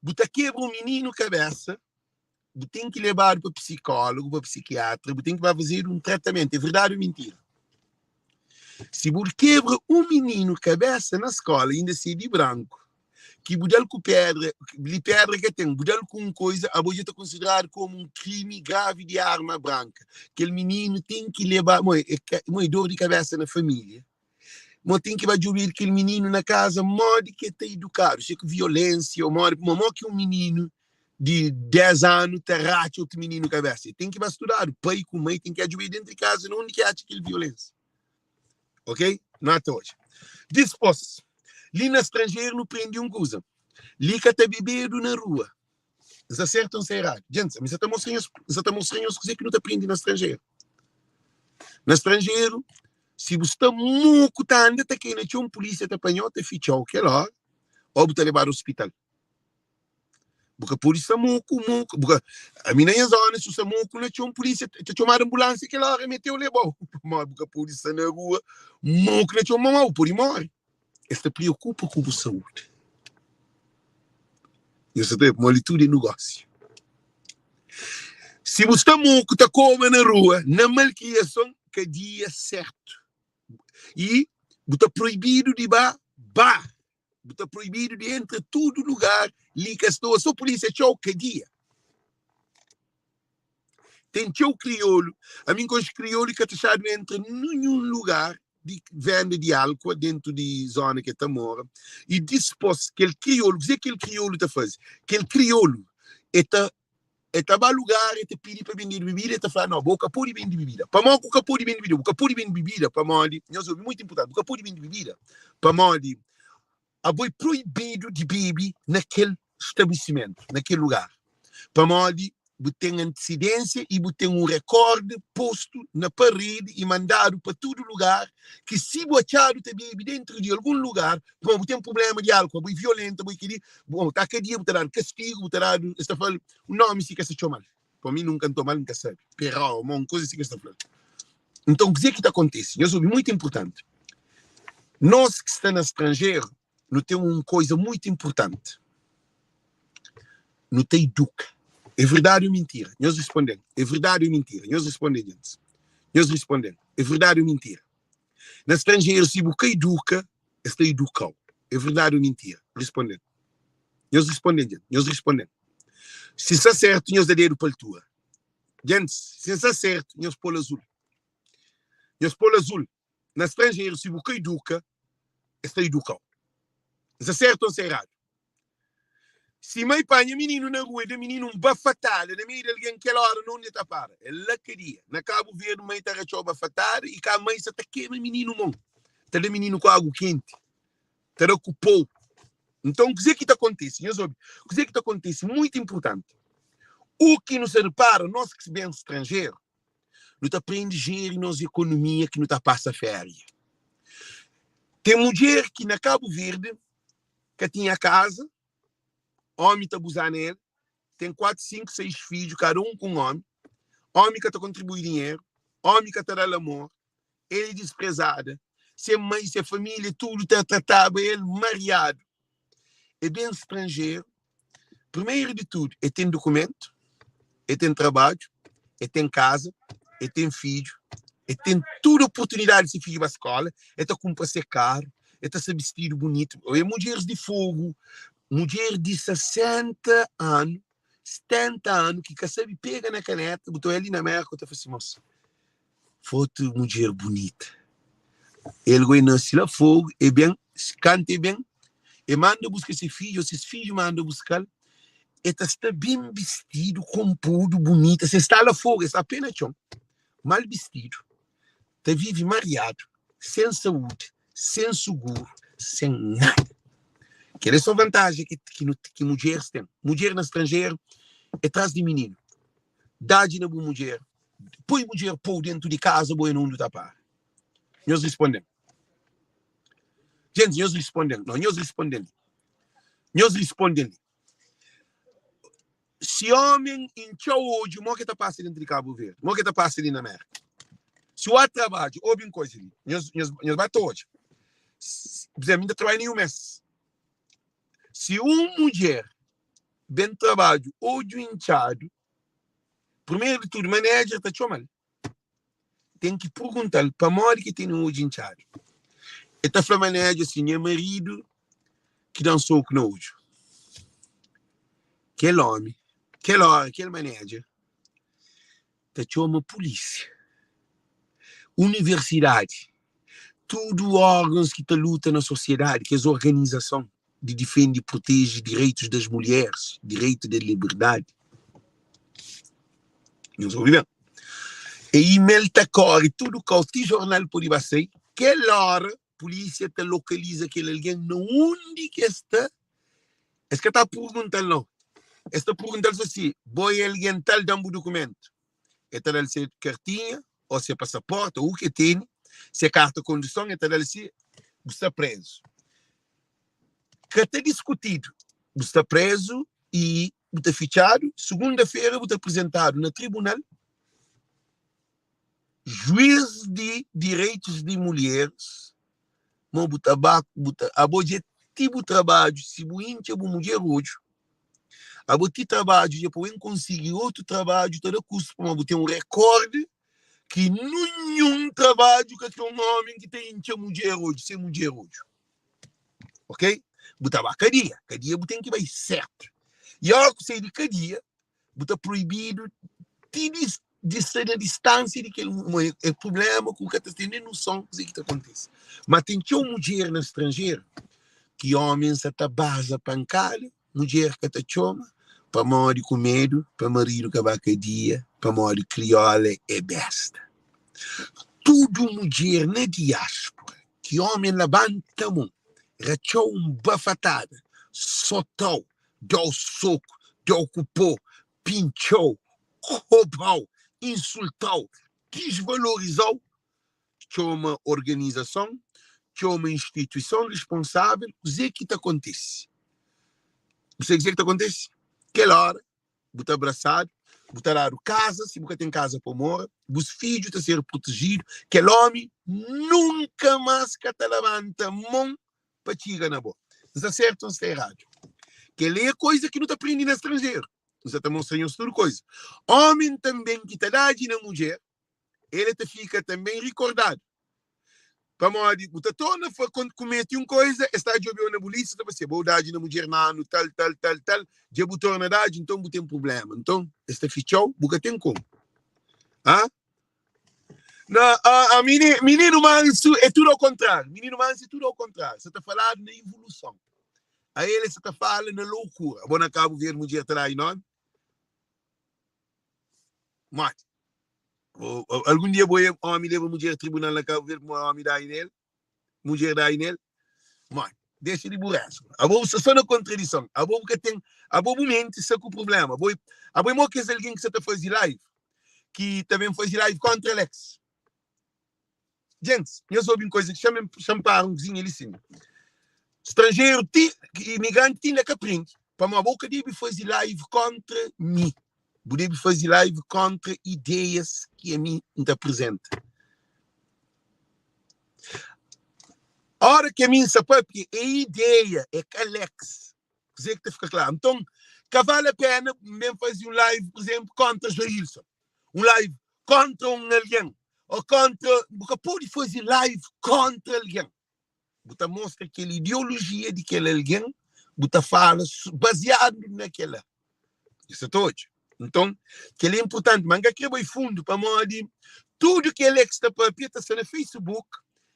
você quebra um menino cabeça, você tem que levar para psicólogo, para psiquiatra, você tem que fazer um tratamento. É verdade ou mentira? Se você quebra um menino cabeça na escola, ainda se de branco, que você com pedra que tem, você com coisa, a você está considerado como um crime grave de arma branca. Aquele menino tem que levar uma dor de cabeça na família. Mas tem que ouvir aquele menino na casa, modo que está educado. Se é que violência, ou modo que um menino de 10 anos terrate outro menino cabeça. Tem que estudar. O pai com a mãe tem que ajudar dentro de casa, não que acha aquele violência. Ok? Não até hoje. Disposto. Ali no estrangeiro não prende uma coisa. Ali que está bebendo na rua. Isso é certo ou não é errado? Gente, mas você está mostrando as coisas que não está prendendo no estrangeiro. No estrangeiro, se você está muito tarde, está aqui, tinha um polícia que apanhou, te fichou, que lá, ou você levar ao hospital. Porque a polícia está muito. Porque a minha zona, se você está muito, tinha um polícia, tinha uma ambulância que lá remeteu o levou. Mas porque a polícia na rua, muito, tinha uma mão, por aí morre. Isso preocupa com a saúde. Isso é uma leitura de negócio. Se você está muito, está como na rua, na malcriação, que é dia certo. E está proibido de bar. Está proibido de entrar todo lugar. Ali que estou, só polícia tchau que dia. Tem tchau crioulo. A mim com os crioulos que está não entra em nenhum lugar de venda de álcool dentro de zona que está mora. E disposto que ele crioulo, dizer que ele crioulo está fazendo. Que ele crioulo está a lugar, está pedir para vender bebida, está falando, não, vou capô de vender bebida. Para mal, o capô de vender bebida. O capô de vender bebida, para mal, nós ouvimos muito importante, o capô de vender bebida, para mal, a boi proibido de beber naquele estabelecimento, naquele lugar. Para mal, você tem antecedência e você tem um recorde posto na parede e mandado para todo lugar, que se você achado te bebe dentro de algum lugar, você tem um problema de álcool, você é violento, você querer, bom, está aqui dia, você está dando castigo, você está dando, está falando, o nome se que se chama mal. Para mim nunca estou mal, nunca sabe. Perral, uma coisa assim que está falando. Então, o que acontece? Eu soube muito importante. Nós que estamos no estrangeiro, não temos uma coisa muito importante. Não tem educa. É verdade ou mentira? Nós respondemos. É verdade ou mentira? Nós respondemos. Nós respondemos. É verdade ou mentira? No estrangeiro, se você educa, está educado. É verdade ou mentira? Respondendo. Nós respondemos. Nós respondemos. Se está certo, nós dedo para a tua. Gente, se está certo, nós polo azul. Nós polo azul. Na estrangeiro, se você educa, está educado. Está certo ou está errado? Se mãe panha menino na rua, de menino bafatada, na meio de alguém que ela hora não lhe tapara. Ela queria. Na Cabo Verde, mãe está a bafatada e cá a mãe está queima menino mão. Está de menino com água quente. Está ocupou. Então, o que é que acontece? O que é que acontece? Muito importante. O que nos repara, nós que bem estrangeiro, não aprende a gerir nossa economia que não está passa férias. Tem mulher que na Cabo Verde, que tinha casa, homem está abusando nele, tem 4, 5, 6 filhos, cada um com homem que está contribuindo dinheiro, homem que está dando amor, ele é desprezado, se mãe, se família, tudo está tratado, ele mariado. É bem estrangeiro. Primeiro de tudo, ele tem documento, ele tem trabalho, ele tem casa, ele tem filho, ele tem toda a oportunidade de ser filho para a escola, ele está com para ser caro, ele está se vestido bonito. É mulheres de fogo, mulher de 60 anos, 70 anos, que sabe, pega na caneta, botou ali na América, eu falei assim, moça, foto mulher bonita. Ele vai nascer lá fogo, é bem, canta bem, e manda buscar esse filho, esses filhos mandam buscar, e está bem vestido, composto, bonito, se está lá fogo, está apenas chão, mal vestido, está vive mariado, sem saúde, sem seguro, sem nada. Que é só vantagem que mulheres têm. Mulher no estrangeiro é atrás de menino. Dá-de na boa mulher. Põe mulher por dentro de casa, boa não do tapar. Nós respondemos. Gente, nós respondemos. Não, nós respondemos. Nós respondemos. Se homem em tchau hoje, o que está passando dentro de Cabo Verde? O que está passando na América? Se o trabalho, ou bem coisa ali, nós batemos hoje. Por exemplo, ainda trabalha em um mês. Se uma mulher bem trabalho ou de inchado, primeiro de tudo, manager está chamando. Tem que perguntar para a mulher que tem um inchado. E está falando manager assim, meu marido que dá um soco no olho. Aquele homem, aquele manager, está chamando polícia, universidade, tudo órgãos que estão lutam na sociedade, que é a organização de defende e protege direitos das mulheres, direito de liberdade. Não sou bem. E e-mail tá corre, tudo que o jornal pode passar, que hora a polícia te localiza aquele alguém, onde que está? É que está perguntando, não. Está perguntando assim, boi alguém tal dá um documento. É tal se cartinha, ou se é passaporte, ou o que tem, se é carta de condução, é tal se está preso. Que está discutido, está preso e está fichado. Segunda-feira, está apresentado no tribunal. Juiz de direitos de mulheres, não tabaco, objetivo trabalho, se o índio é mulher hoje, a botar trabalho, já pode conseguir outro trabalho, todo custo para ter um recorde que nenhum trabalho que um homem que tem mulher hoje, ser mulher hoje. Ok? Botar cadeia tem que vai certo. E a hora que você de cadeia, botar proibido de ser a distância de aquele problema com o que está tendo noção do que acontece. Mas tem que uma mulher no estrangeiro que homens está base pancada, mulher que está chama, para morrer com medo, para marido que vai cadeia, para morrer crioula é besta. Tudo mulher na diáspora, que homem levanta a mão, rachou bafatada, soltou, deu soco, deu ocupou, pinchou, roubou, insultou, desvalorizou, tinha uma organização, tinha uma instituição responsável. O que acontece? Você dizer que acontece? Aquela hora, você abraçado, você dar casa, se você tem casa para morar, os filhos estão sendo protegidos, aquele homem nunca mais que te levanta a mão para tirar na boca. Está certo ou está errado? Aquela é coisa que não está aprendendo no estrangeiro. Você está mostrando tudo coisa. Homem também que está dado na mulher, ele te fica também recordado. para morrer, o tatona foi quando comete uma coisa, está de ouvir na polícia, para ser boldade na mulher nano, tal, já botou na idade, então não tem problema. Então, este fichou, nunca tem como. Ah? A menino manso é tudo ao contrário. Menino manso é tudo ao contrário. Você está falando na evolução. A ele você está falando na loucura. Bom, acabo ver mulher atrás, não? Mate. Algum dia vou homem levar mulher ao tribunal na cabo ver como homem dá nele. Mulher dá nele. Mate. Deixa de burraço. A boa só na contradição. A boa que tem. A boa mente isso é o problema. A boa é que é alguém que você está fazendo live. Que também faz live contra Alex. Gente, eu soube uma coisa que chama um vizinho ali sim. Estrangeiro, imigrante, tinha que aprender. Para uma boca deve fazer live contra mim. Deve fazer live contra ideias que a mim não apresenta. A hora que a mim sabe que a ideia é que Alex. Dizer que fica claro. Então, que vale a pena mesmo fazer um live, por exemplo, contra Joilson. Um live contra um alguém. Ou contra. Porque pode fazer live contra alguém. Você mostra aquela ideologia de aquele alguém. Você fala baseado naquela. Isso é todo. Então, que é importante. Mas que é fundo para morrer. Tudo que Alex está para no Facebook,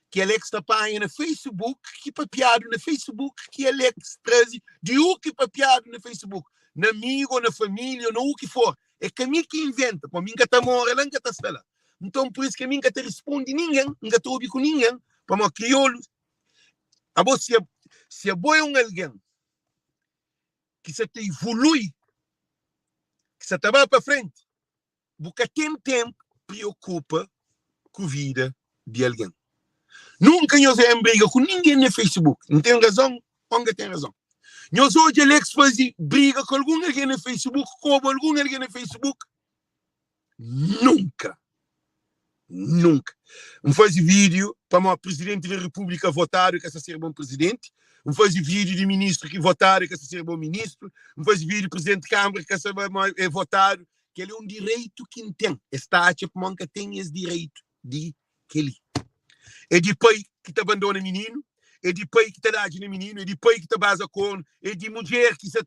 que Alex está para no Facebook, que papiado no Facebook, que Alex traz de o que papiado no Facebook. Na amigo, na família, no o que for. É que a mim que inventa. Para mim que está morrendo, não que está falando. Então, por isso que a mim que te responde ninguém, não estou ouvindo com ninguém, para uma crioulo. Se é bom alguém que se te evolui, que se te vai para frente, porque tem tempo, preocupa com a vida de alguém. Nunca eu sei em briga com ninguém no Facebook. Não tem razão, onde tem razão. Eu sou de Alex fazer briga com algum alguém no Facebook, como algum alguém no Facebook. Nunca. Nunca. Não faz vídeo para o presidente da República votar que essa ser bom presidente. Não faz vídeo de ministro que votar que essa ser bom ministro. Não faz vídeo de presidente de Câmara que essa é votar. Que ele é um direito que tem. Está tipo que tem esse direito de que ele. É depois que te abandona menino. É depois que te dá de menino. É depois que te basa com. É de mulher que está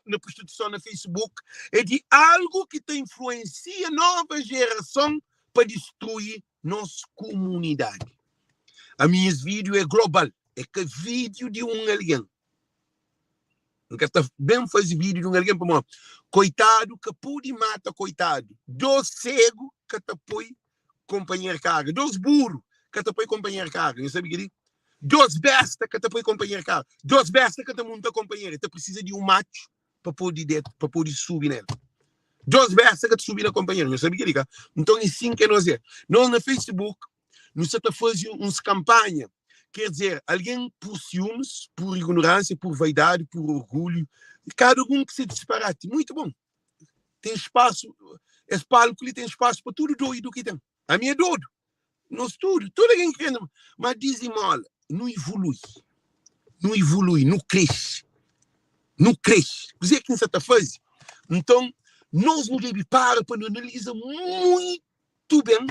na prostituição no Facebook. É de algo que te influencia a nova geração para destruir nossa comunidade. A minha vídeo é global. É que vídeo de um alguém. Nunca está bem fazer vídeo de um alguém para mim. Coitado que pode matar coitado. Dois cegos que te põe companheiro carga. Dois burros que te põe companheiro carga. Não sabe o que diz? Dois bestas que te põe companheiro carga. Dois bestas que te monta companheiro. Você precisa de um macho para poder subir nela. Dois bestas que te subir na companheira. Não sabe o que diz? Então, é assim que nós é. Nós no Facebook, nós estamos fazendo umas campanhas. Quer dizer, alguém por ciúmes, por ignorância, por vaidade, por orgulho, cada um que se disparate. Muito bom. Tem espaço, esse palco ali tem espaço para tudo doido que tem. A minha é doido. Nós tudo alguém quer. Mas dizem mal, não evolui. Não evolui, não cresce. Não cresce. O que você está fazendo? Então, nós não devemos parar para analisar muito bem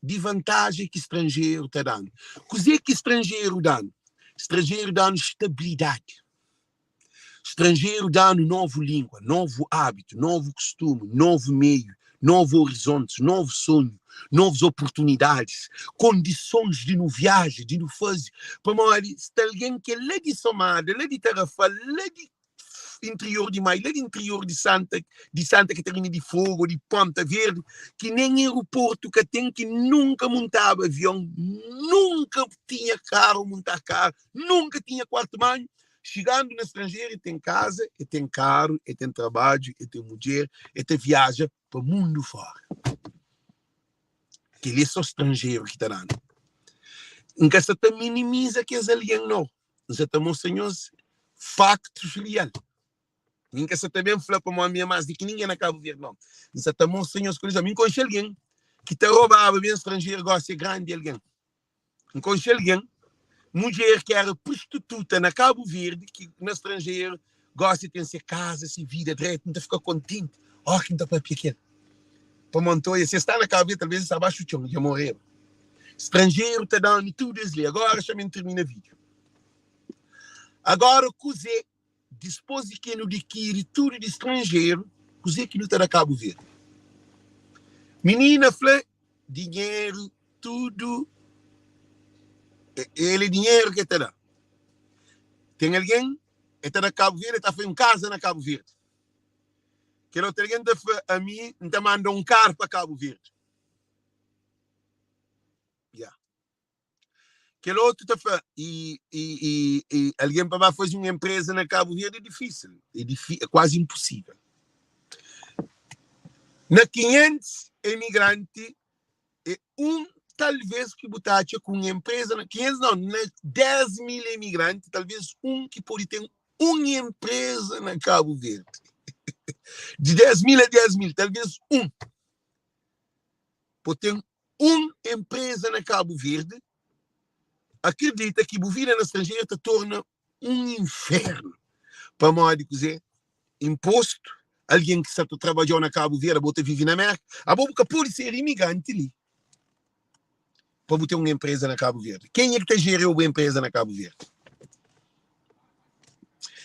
de vantagem que estrangeiro está dando. O que estrangeiro dá? Estrangeiro dá estabilidade. Estrangeiro dá nova língua, novo hábito, novo costume, novo meio, novos horizontes, novo sonho, novas oportunidades, condições de não viajar, de não fazer. Para morrer, se tem alguém que é lá de Somada, lá de Tarafa, lá de interior de Maio, lá de interior de Santa Catarina de Fogo, de Ponta Verde, que nem aeroporto que tem, que nunca montava avião, nunca tinha carro, montar carro, nunca tinha quarto banho. Chegando no estrangeiro, tem casa, e tem carro, e tem trabalho, e tem mulher, e tem viagem para o mundo fora. Que ele é só estrangeiro que está dando. Nunca se minimiza que é alien, não. Você está mostrando factos reais. Ninguém se também fala para uma minha mais de que ninguém acaba de ver, não. Você está mostrando as coisas. Eu conheço alguém que te roubava bem estrangeiro, gosta de ser grande alguém. Eu conheço alguém, mulher que era prostituta na Cabo Verde, que no estrangeiro gosta de ter casa, se vida, direito, não fica contente. Oh, que não está para aquilo. Para Montoya, se está na Cabo Verde, talvez está abaixo do chão, já morreu. Estrangeiro está dando tudo isso. Agora já me termina o vídeo. Agora, cozer, depois de que não adquire tudo de estrangeiro, cozer que não está da Cabo Verde. Menina, flê, dinheiro, tudo. Ele dinheiro que está dando. Tem alguém que está na Cabo Verde, está fazendo casa na Cabo Verde. Que outro alguém a mim, está mandando um carro para Cabo Verde. Yeah. Que outro está e alguém para fazer uma empresa na Cabo Verde é difícil. É quase impossível. Na 500 imigrantes, é talvez que botasse com uma empresa, 500 não, na 10 mil imigrantes, talvez que pode ter uma empresa na Cabo Verde. De 10 mil a 10 mil, talvez pode ter uma empresa na Cabo Verde. Acredita que a vida na estrangeira te torna um inferno. Para modo dizer, imposto, alguém que está trabalhando na Cabo Verde, bota vive na América, a boca pode ser imigrante ali. Para ter uma empresa na Cabo Verde. Quem é que geriu a empresa na Cabo Verde?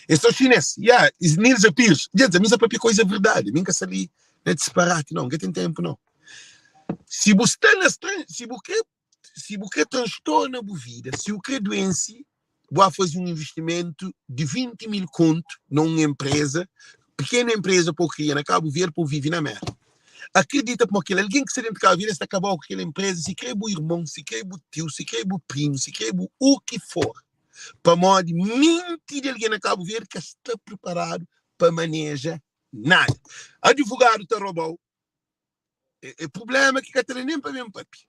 É só chinês. Nils Pires. Gente, mas é para coisa verdade. Nunca se ali é disparate, não. Não tem tempo, não. Se você está na estrangeira, se você transtorna a vida, se você é doença, vai fazer um investimento de 20 mil conto numa empresa, pequena empresa para criar na Cabo Verde, para viver na América. Acredita como aquele, alguém que se dentro de Cabo Verde está acabando com aquela empresa, se quer o irmão, se quer o tio, se quer o primo, se quer o que for, para modo mentir de alguém na Cabo Verde que está preparado para manejar nada. Advogado está roubado. É problema que está nem para mesmo papi.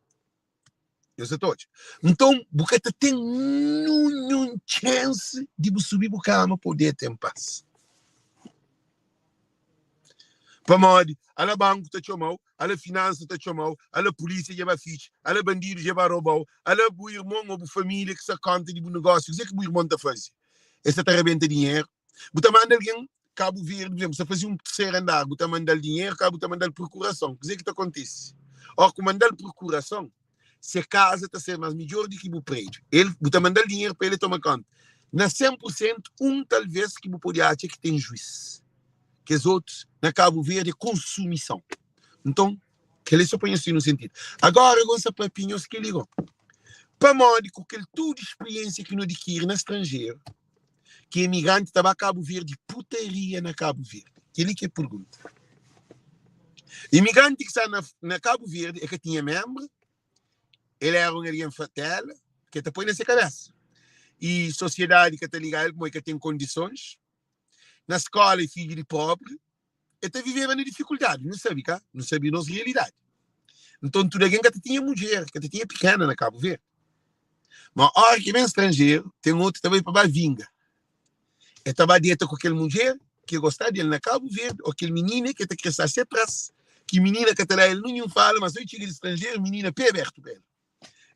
Eu sei todos. Então, você tem nenhuma chance de subir para a cama poder ter paz. Para modo, a banco está chamando, a finança está chamando, a polícia leva ficha, a bandido leva roubado, a o irmão ou a família que se conta de um negócio. O que é que o irmão está fazendo? Esse está arrebenta dinheiro. Você manda alguém, Cabo Verde, por exemplo, você faz um terceiro andar, você manda dinheiro, você manda procuração. O que é que acontece? Ora, com mandar procuração, se a casa está sendo mais melhor do que o prédio, você manda dinheiro para ele tomar conta. Na 100%, talvez que você pode achar que tem juiz. Que os outros, na Cabo Verde, é consumição. Então, que ele só põe assim no sentido. Agora, eu gosto para opiniões que ligam. Para modo que toda experiência que não adquire no estrangeiro, que imigrante estava a Cabo Verde, putaria na Cabo Verde. Que ele que é pergunta. Imigrante que está na Cabo Verde é que tinha membro, ele era um alguém fatal, que te põe nessa cabeça. E sociedade que está ligada, como é que tem condições, na escola é filho de pobre, e te vivendo na dificuldade, não sabe, cá? Não sabe a nossa realidade. Então, tudo alguém que tinha mulher, que tinha pequena na Cabo Verde. Mas, a hora que vem estrangeiro, tem outro também para vinga. E estava dieta com aquela mulher que gostava dele na Cabo Verde, ou aquele menino que quer ser atrás, que menina que lá ele não fala, mas eu chego de estrangeiro, menina pé aberto para ele.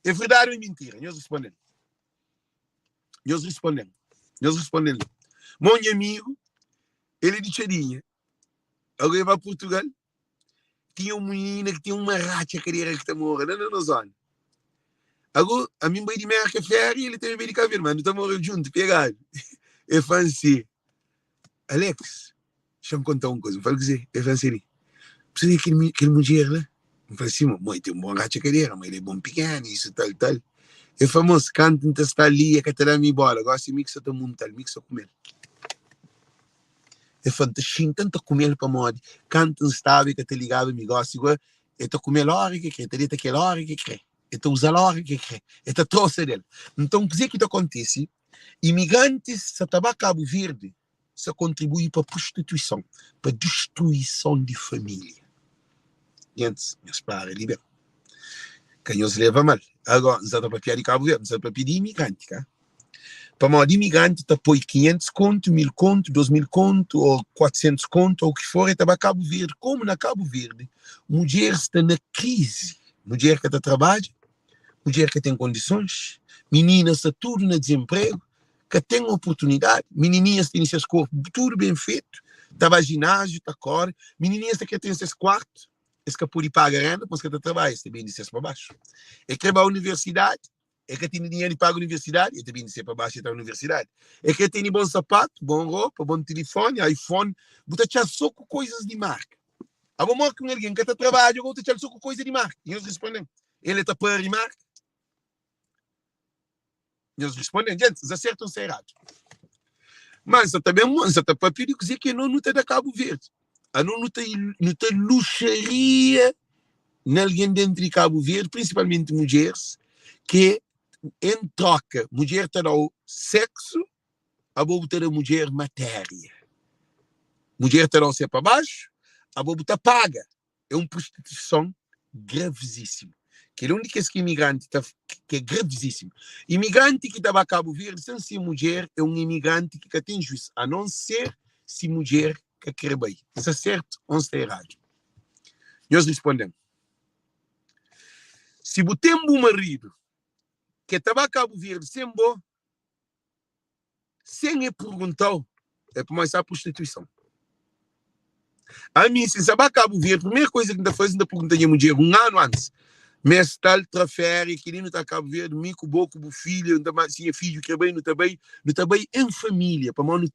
É verdade ou é mentira? Nós respondemos. Meu amigo, ele disse, alguém vai a Portugal, tinha uma menina que tinha uma racha carreira que está morrendo, não zona. Agora, a mim vai de América Ferry, ele também vai de Cabo Verde, mas não está morrendo junto, pegado. Eu falo assim, Alex, deixa eu contar uma coisa, eu falo assim, eu falo assim, precisa de aquele mulher lá? Eu falo assim, mãe, tem um bom racha carreira, mas ele é bom pequeno, isso, tal. É famoso, canto não está ali, é que está lá minha bola, agora se mixa todo mundo, mixa com ele. É fantástico, tanto comer para modo, canto estável que te ligava, me gosta, igual, é tu comer a hora que quer, te dita aquela hora que quer, é tu usar a hora que quer, é tu trouxe dele. Então, o que acontece? Imigrantes, se estava a Cabo Verde, se contribui para a prostituição, para a destruição de família. Gente, meus pais, liberam. Quem os leva mal. Agora, não está para piar de Cabo Verde, não está para pedir imigrante, cara. Para modo de imigrante, está põe 500 conto, 1000 conto, 2000 conto, ou 400 conto, ou o que for, e está para Cabo Verde. Como na Cabo Verde, mulher está na crise. Mulher que está trabalha, mulher que tem condições, meninas está tudo no desemprego, que tem oportunidade, menininhas têm seus corpos tudo bem feito, está para ginásio, está cor, menininhas que têm seus quartos, esse que pode pagar renda, mas que trabalha, esse também disse para baixo. É que vai à universidade, é que tem dinheiro para a universidade, e também disse para baixo da universidade. É que tem bom sapato, bom roupa, bom telefone, iPhone, você só com coisas de marca. A bom que alguém que trabalha, eu vou te só com coisa de marca. E eles respondem, ele está para de marca? E eles respondem, gente, se acertam, se errado. Mas também, você está para pedir que não está da Cabo Verde. Não tem luxaria em alguém dentro de Cabo Verde, principalmente mulheres, que em troca, mulher terá o sexo, a bobo terá mulher matéria. Mulher terá o ser para baixo, a bobo está paga. É uma prostituição gravíssima. Que é o único imigrante que é gravíssimo. Imigrante que estava a Cabo Verde, sem ser mulher, é um imigrante que tem juízo, a não ser se mulher que quer bem. Isso é certo ou está errado? Nós respondemos. Se você tem um marido que estava a Cabo Verde sem perguntar, é para mais a prostituição. A mim, se estava a Cabo Verde, a primeira coisa que ainda faz, ainda perguntei a mulher, um ano antes, mas tal trafere, que não está a Cabo Verde, mico, boco, filho, não tinha filho, que bem, não está bem em família, para não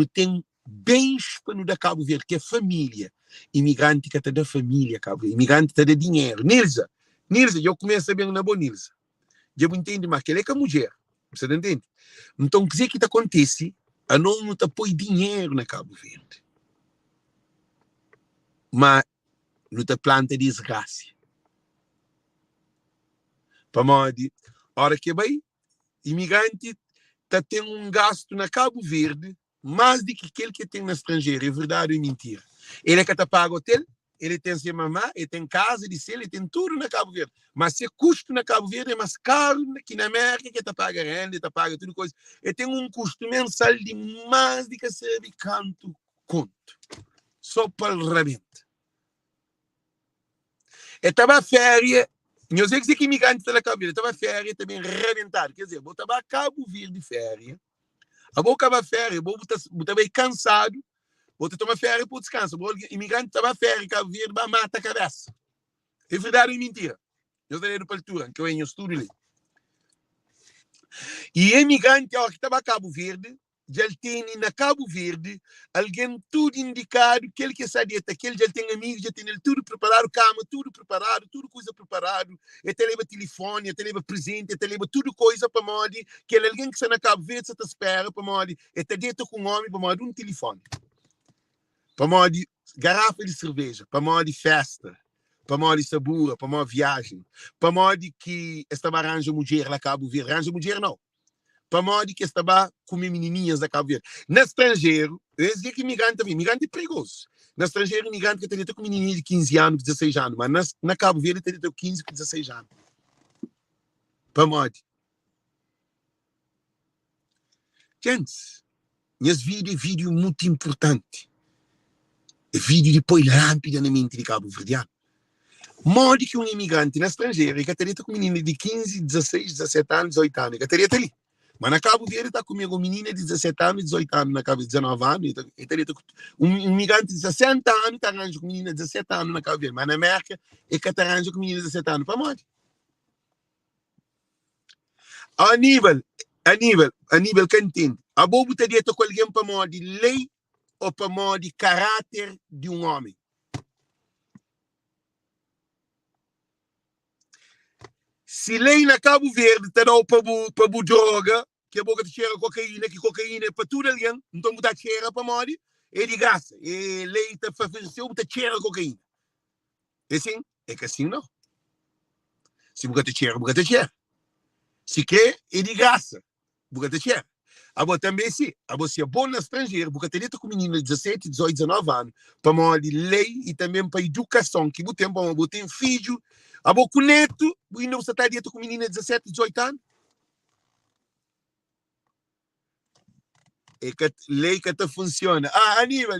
tem bens para não dar Cabo Verde, que é família. Imigrante que está da família, Cabo Verde, imigrante está de dinheiro. Nilza, eu começo a ver na boa Nilza. Eu entendo mais que ele é que a mulher, você entende? Então, quer dizer que acontece, a não está põe dinheiro na Cabo Verde. Mas não está planta desgraça. Para modo, a hora que vai, imigrante está tendo um gasto na Cabo Verde mais do que aquele que tem na estrangeira. É verdade ou mentira? Ele é que está pago hotel, ele tem sua mamã, ele tem casa, ele tem tudo na Cabo Verde. Mas se custo na Cabo Verde é mais caro que na América, que está paga renda, está paga tudo coisa. Ele tem um custo mensal de mais do que serve canto conto. Só para o rebento. Ele estava férias. Eu sei que imigrante está na Cabo Verde, estava férias também rebentado. Quer dizer, eu estava a Cabo Verde de férias. A boca estava férias, eu estava cansado. Você toma férias para descanso. O imigrante estava férias, Cabo Verde, vai matar a cabeça. É verdade ou mentira? Eu falei do Paltura, que eu estudo ali. E imigrante, ó, que estava a Cabo Verde, já tem na Cabo Verde alguém tudo indicado, que ele que essa dieta, que ele já tem amigos, já tem ele tudo preparado, cama, tudo preparado, tudo coisa preparado, ele leva telefone, ele leva presente, ele leva tudo coisa para modo que ele alguém que está na Cabo Verde, você te espera para modo, ele dieta com um homem para modo um telefone. Para modo garrafa de cerveja, para modo festa, para modo sabor, para modo viagem, para modo que estava arranja mulher lá Cabo Verde, arranja mulher não. Para modo que estava com menininhas da Cabo Verde. No estrangeiro, eu dizia que imigrante é perigoso. No estrangeiro, imigrante que teria com menininha de 15 anos, 16 anos, mas na Cabo Verde teria 15, 16 anos. Para modo. Gente, esse vídeo é muito importante. É vídeo de pôr lâmpada na mente de Cabo Verdeano. Modo que um imigrante no estrangeiro, que teria com menina de 15, 16, 17 anos, 18 anos, que teria ali. Mas na Cabo Verde está comigo uma menina de 17 anos, 18 anos, na Cabo Verde, 19 anos, um imigrante de 60 anos está arranjando com menina de 17 anos na Cabo Verde, mas na América é que está arranjando com menina de 17 anos, para morte. A nível que entende, a bobo teria com alguém para modo de lei ou para modo de caráter de um homem. Se lei na Cabo Verde te dá para droga, que a boca te cheira cocaína, que cocaína é para tudo ali, então você cheira para morrer, é de graça. E lei te favoreceu, você cheira cocaína. É assim? É que assim não. Se você te cheira. Se quer, é de graça. Você te cheira. Agora também sim, você é bom no estrangeiro, porque tem com menina de 17, 18, 19 anos, para morrer de lei e também para educação, que você tem filho, a boca neto, ainda você está dentro com menina de 17, 18 anos? É que lei que te funciona. Aníbal,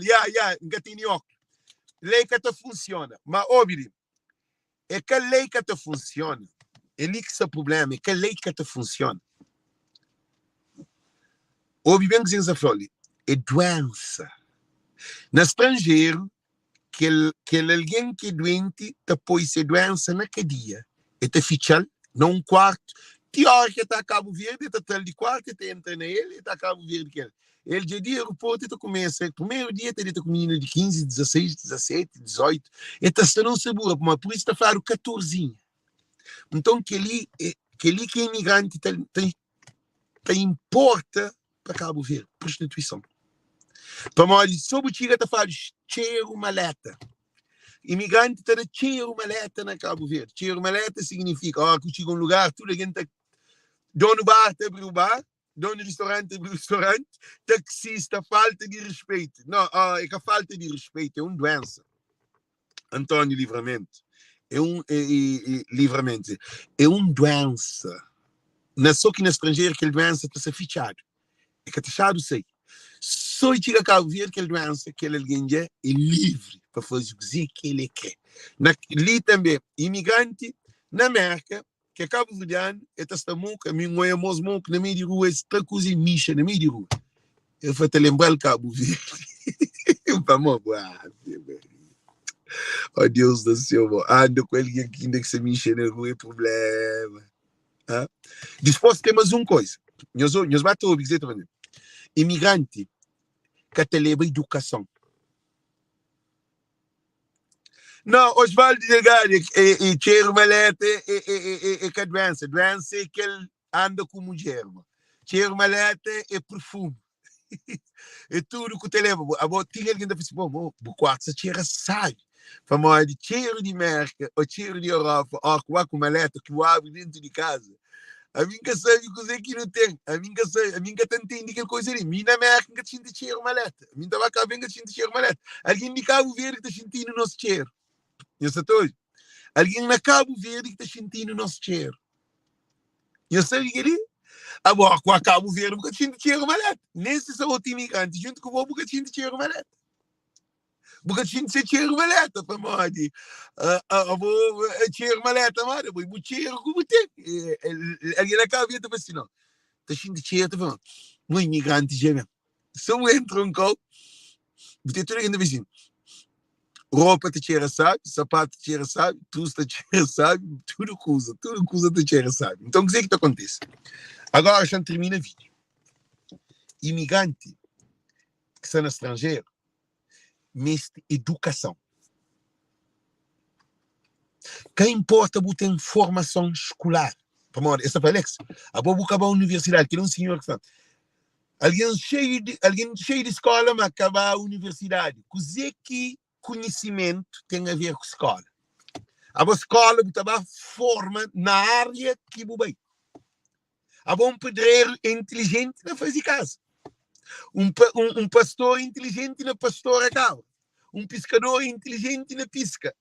nunca tem óculos. Lei que te funciona. Mas, óbvio, é que a lei que te funciona. É ali que esse problema, é que a lei que te funciona. Óbvio, bem que você fala, é doença. No estrangeiro, que alguém que é doente depois se doença na cadeia. É oficial, não quarto. Pior que está a Cabo Verde, está tal de quarto, está entra nele, está a Cabo Verde que ele já dia aeroporto, está começa, primeiro dia está com menina de 15, 16, 17, 18, e está não segura, mas por isso está fazendo 14. Então que ele que é imigrante importa para Cabo Verde, prostituição. Para nós, sobre o que está falando, cheiro maleta. Imigrante está de cheiro maleta na Cabo Verde. Cheiro maleta significa que chega um lugar, tudo a gente dono bar te abre o bar, dono restaurante abre o restaurante, taxista, falta de respeito. Não, é que a falta de respeito é uma doença. Antônio Livramento. Livramento. É uma doença. Não é só que no estrangeiro que a doença está fichado. É que taxado sei. Só chega a Cabo Verde que a doença, que alguém é livre para fazer o que ele quer. Ali também, imigrante na América, que é Cabo Verdeano, é testamuca, mim não é mosmo que na meio de rua, está cozinha micha na meio de rua. Eu vou te lembrar o Cabo Verde. Vamos lá. Oh Deus do céu, ando com alguém que ainda que se micha na rua é problema. Depois tem mais uma coisa. Nós batemos dizer também. Imigrante que te leva educação. Não, Osvaldo Delgado é cheiro maleta é que doença. Doença é que ele anda com mulher. Cheiro maleta é perfume. É tudo que te leva. Tinha alguém da Facebook, o quarto se cheira sai. Famoso de cheiro de América, ou cheiro de Europa, ou com maleta que abre dentro de casa. A mim que sabe coisa que não tem. A mim que entende aquela coisa ali. Mim na América que tinha cheiro maleta. A mim estava cá bem que tinha cheiro maleta. Alguém de Cabo Verde que está sentindo o nosso cheiro. Eu sei tudo. Alguém na Cabo Verde que está sentindo o nosso cheiro. Eu sei o que ele agora, com a Cabo Verde, porque tinha cheiro maleta. Nesse são outro imigrante, junto com o voo, porque tinha cheiro maleta. Porque tinha cheiro maleta, para mim. Cheiro maleta, mano. O cheiro como tem. Alguém na Cabo Verde, assim, não. Está cheiro, está falando. Um imigrante, já mesmo. Se eu entro em cá, vou ter tudo ainda assim. Roupa te cheira, sabe? Sapato te cheira, sabe? Tudo te cheira, sabe? Tudo coisa te cheira, sabe? Então, o que é que acontece? Agora, já termina o vídeo. Imigrante que está no estrangeiro, mas educação. Quem importa botar formação escolar? Essa foi Alex. A boa acabar a universidade, que é um senhor que fala. Alguém cheio de escola, mas acabar a universidade. Coisa que conhecimento tem a ver com escola. A escola forma na área que bem. Um pedreiro inteligente não faz casa. Um pastor inteligente na pastora casa. Um pescador inteligente na pesca.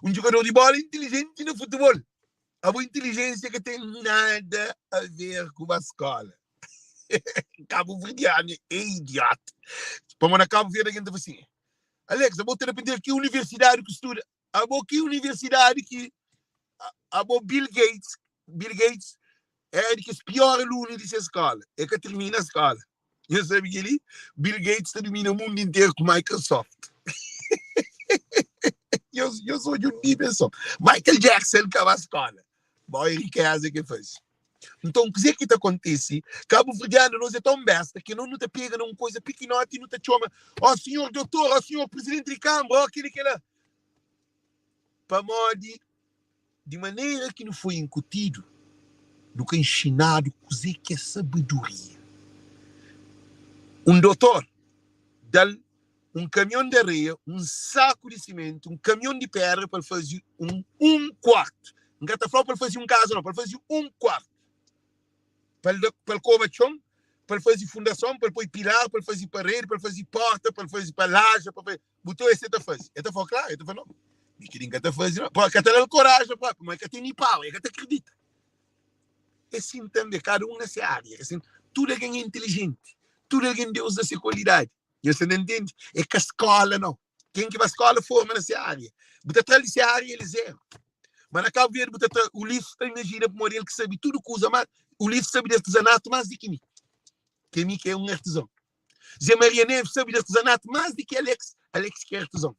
Um jogador de bola inteligente no futebol. A boa inteligência que tem nada a ver com a escola. Cabo Verdeano é idiota. Como na Cabo Verde a gente fala assim, Alex, eu vou ter a aprender que universidade que estuda. Que universidade que Bill Gates é que o pior aluno dessa escola. É que termina a escola. Eu sabe que ele, Bill Gates termina o mundo inteiro com Microsoft. eu sou de um nível só. Michael Jackson acaba a escola. Boa riqueza que faz. Então, o que acontece? Cabo Verdeano não é tão besta que não te pega numa coisa pequenota e não te chama. Senhor doutor, senhor presidente de Câmara, aquele que lá. Para modo de maneira que não foi incutido, do que ensinado, o que é sabedoria. Um doutor dá um caminhão de areia, um saco de cimento, um caminhão de pedra para fazer um quarto. Não está falando para fazer casa, não, para fazer um quarto. Para cova de chão, para fazer fundação, para pôr pilar, para fazer parede, para fazer porta, para fazer laje, para fazer. Botou esse a fazer. Está falando claro? Está falando não. E que ninguém está fazendo. Porque tem coragem, mas que tem nem pau, é que acredita. É assim também, cada um nessa área. Assim, tudo alguém é inteligente. Tudo alguém Deus dessa qualidade. E você não entende? É que a escola não. Quem que vai à escola forma nessa área. Botar atrás dessa área, eles erram. Mas na Cabo Verde, o livro está imagina para ele que sabe tudo que usa mais. O livro sabe de artesanato mais do que mim. Que mim que é um artesão. Zé Maria Neves sabe de artesanato mais do que Alex. Alex que é artesão.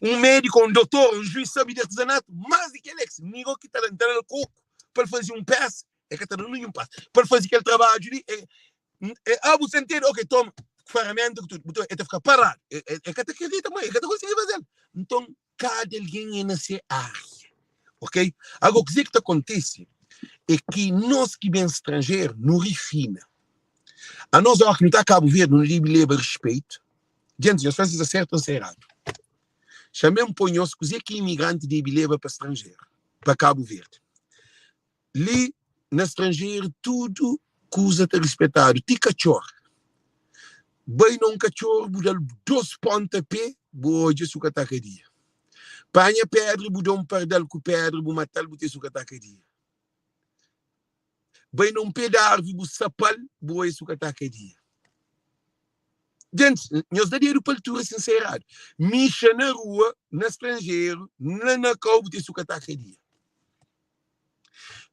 médico, um doutor, um juiz sabe de artesanato, mais do que ele, ninguém que está entrando no coco para fazer um passe, é que está dando um passe, para fazer aquele trabalho ali, você entende, ok, toma, ferramenta, tudo, é ficar parado, é que está querendo também, é que está conseguindo fazer. Então, cada alguém é nessa área, ok? Agora, o que acontece é que nós que bem estrangeiro, não refina. A nós, que não está a Cabo Verde, não leva respeito. Gente, nós fazemos certo ou errado. Chamemos para nós que imigrante deve levar para estrangeiro, para Cabo Verde. Ali, no estrangeiro, tudo coisa está respeitado. Tem cachorro. Bem não cachorro, budal 2 pontapé, boa suca tacadia. Panha pedra, budão pardal com pedra, bu matal, bute suca tacadia. Bem não pedar, bu sapal, boa suca tacadia. Gente, nós daríamos para a altura sincerado. Micha na rua, no estrangeiro, na cau, bute suca tacadia.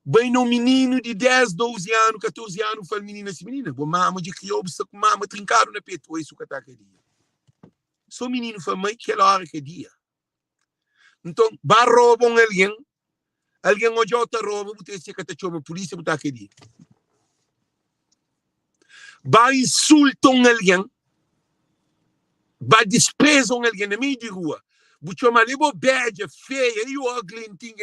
Bem no menino de 10, 12 anos, 14 anos, fala menina assim, menina, boa mama de criou, com mama trincado na peito, oi, suca tacadia. Sou menino foi mãe que hora que dia. Então, vai roubar alguém hoje outra rouba, você se que te chama polícia, botar que dia. Vai insultar alguém, vai desprezar alguém na meio de rua. Você chama ali, bo beja, feia, e o ugly, ting,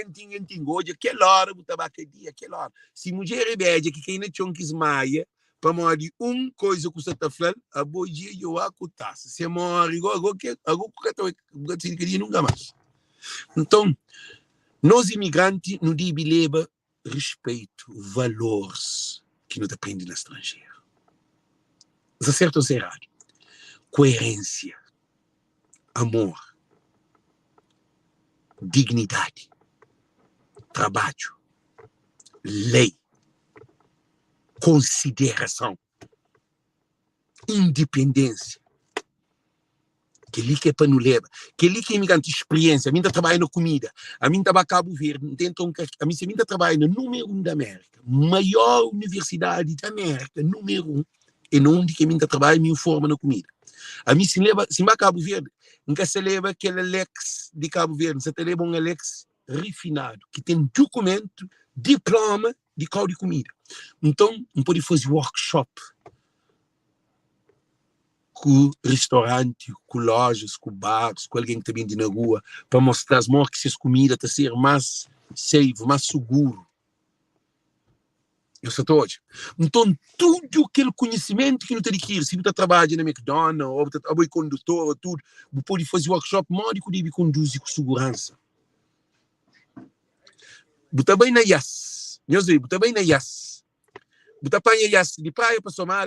hoje, aquela hora, botar que dia, aquela hora. Se mulher é beja, que quem não chama que esmaia, para morrer coisa que você está falando, a boa dia eu acutasse. Se morre, agora que nunca mais. Então, nós imigrantes não devemos levar respeito, valores que não aprendem no estrangeiro. Isso é certo ou errado? Coerência, amor, dignidade, trabalho, lei, consideração, independência. Que ali que é para não levar, que ali que é imigrante experiência, a mim está trabalhando na comida, a mim está a Cabo Verde, então, a mim está trabalhando no número 1 da América, maior universidade da América, número 1, e não onde que a mim está trabalhando, me informa na comida. A mim se leva, se vai a Cabo Verde, nunca se leva aquele Alex de Cabo Verde, se te leva um Alex refinado, que tem documento, diploma de qual de comida. Então, não pode fazer workshop com restaurante, com lojas, com bares, com alguém que está vindo na rua, para mostrar as que essas comidas estão a ser mais safe, mais seguro. Eu sou todo. Então, tudo aquele conhecimento que não tem que ir, se você trabalha na McDonald's, ou você é condutor, ou tudo, você pode fazer workshop, modo que deve conduzir com segurança. Você também na IAS. Você também na IAS. Você apanha IAS de praia para somar,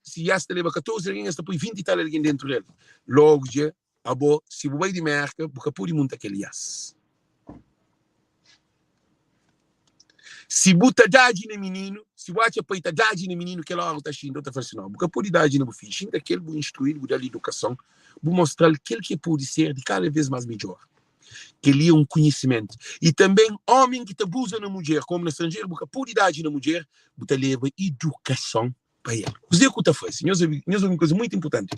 se IAS te leva 14 alguém, está põe 20 e tal alguém dentro dele. Logo, se você vai de merca, você pode montar aquele IAS. Se você dá de menino, se você apoia dá de menino, que ela está achando, está fazendo não. Você pode dar de no filho, daquele vou instruir, vou dar educação, vou mostrar aquele que pode ser de cada vez mais melhor. Que ele é um conhecimento. E também, homem que te abusa na mulher, como no estrangeiro, porque pode dar na mulher, você leva educação para ele. O que você faz? Nós vamos uma coisa muito importante.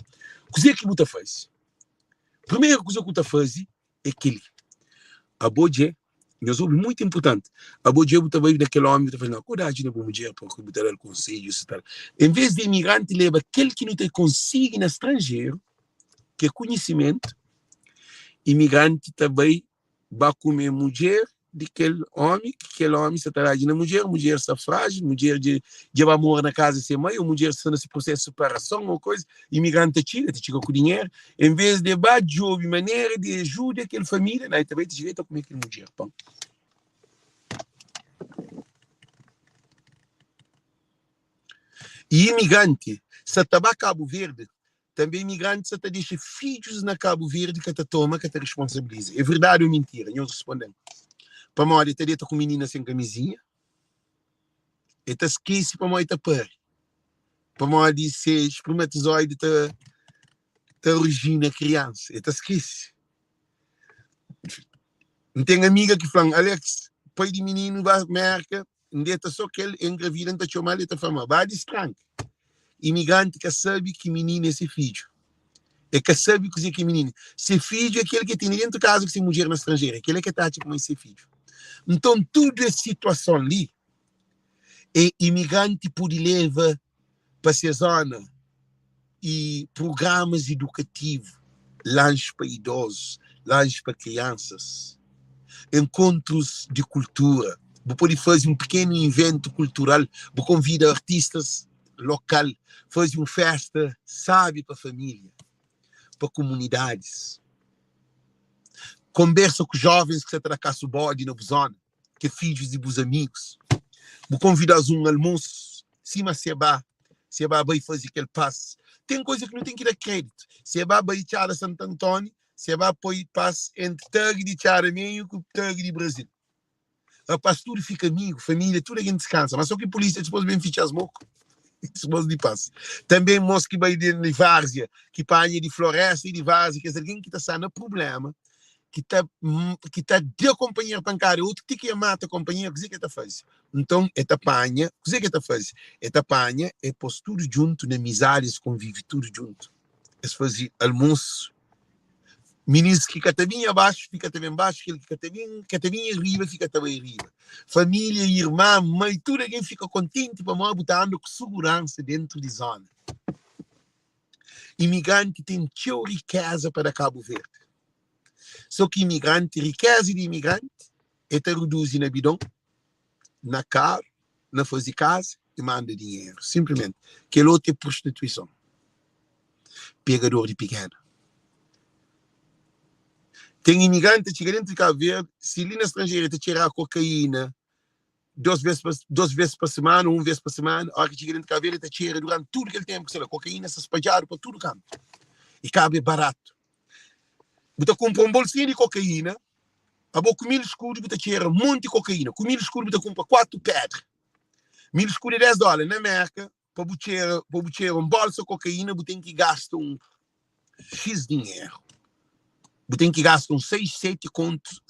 O que você faz? A primeira coisa que você faz é que a boa nós ouvimos muito importante. A boa dia você vai daquele homem, você faz, não, cuidado na mulher, porque você dá o conselho, etc. Em vez de imigrante, leva aquele que não te consegue no estrangeiro, que é conhecimento, imigrante também vai comer mulher daquele homem, que aquele homem se trata na mulher está frágil, mulher de amor na casa sem mãe, ou mulher está nesse processo de separação, ou coisa, imigrante te chega com dinheiro, em vez de de maneira de ajuda aquela família, aí também te direito a comer aquela mulher, pão. E imigrante, se está Cabo Verde, também imigrante, se te deixa filhos na Cabo Verde que te toma, que te responsabiliza. É verdade ou mentira? Nós respondemos. Para morrer, te deita com menina sem camisinha, e te esquece para morrer, te pare. Para morrer, se espermatozoide, te origina criança, e te esquece. Não tem amiga que fala, Alex, pai de menino vai merca, deita só que ele engravida, não te chama, ele te fama, vai distranque. Imigrante que sabe que menino é esse filho. É que sabe cozer que menino. Ser filho é aquele que tem dentro de casa que se mulher na estrangeira. Aquele que tá tipo mais ser filho. Então, toda essa situação ali, é imigrante pode levar para essa zona e programas educativos, lanches para idosos, lanches para crianças, encontros de cultura. Você pode fazer um pequeno evento cultural, você convida artistas locais, faz uma festa, sabe, para a família, para comunidades. Conversa com jovens que se atracassem o bode na zona, que filhos de bons amigos. Você convida um almoço, cima se vai fazer aquele passe. Tem coisa que não tem que dar crédito. Se vai Chara Santo Antônio, se vai pôr passe entre Tag de Chara meio e Tag de Brasil. A pastor fica amigo, família, tudo a gente descansa. Mas só que a polícia depois bem ficha as mocos. Depois de passe. Também moço que vai de várzea, que panha de floresta e de várzea, que é alguém que está sendo problema, que está de acompanhar pancária, outro que tem que mata a companhia, o que está fazendo? Então, esta panha, o que está fazendo? Esta panha é pôs tudo junto, na miséria, convive tudo junto. É fazer almoço. Meninos que também abaixo, fica também abaixo, aquele que também arriba, fica também arriba. Família, irmã, mãe, tudo alguém fica contente para nós botar com segurança dentro de zona. Imigrante tem teu riqueza para Cabo Verde. Só que imigrante, riqueza de imigrante, é te reduzir na bidão, na carro, na fazer casa e manda dinheiro. Simplesmente. Que outro é prostituição. Pegador de pequeno. Tem imigrante que chega dentro de Cabo Verde, se ali na estrangeira te tirar cocaína 2 vezes por semana, 1 vez por semana, a hora que chega dentro de Cabo Verde te tira durante tudo aquele tempo, que cocaína se espalhar para todo canto. E cabe barato. Você compra um bolsinho de cocaína, a boca com 1000 escudos, você tira um monte de cocaína. Com 1000 escudos, você compra 4 pedras. 1000 escudos é $10. Na América, para você tirar um bolso de cocaína, você tem que gastar um X dinheiro. Você tem que gastar uns 6, 7 contos,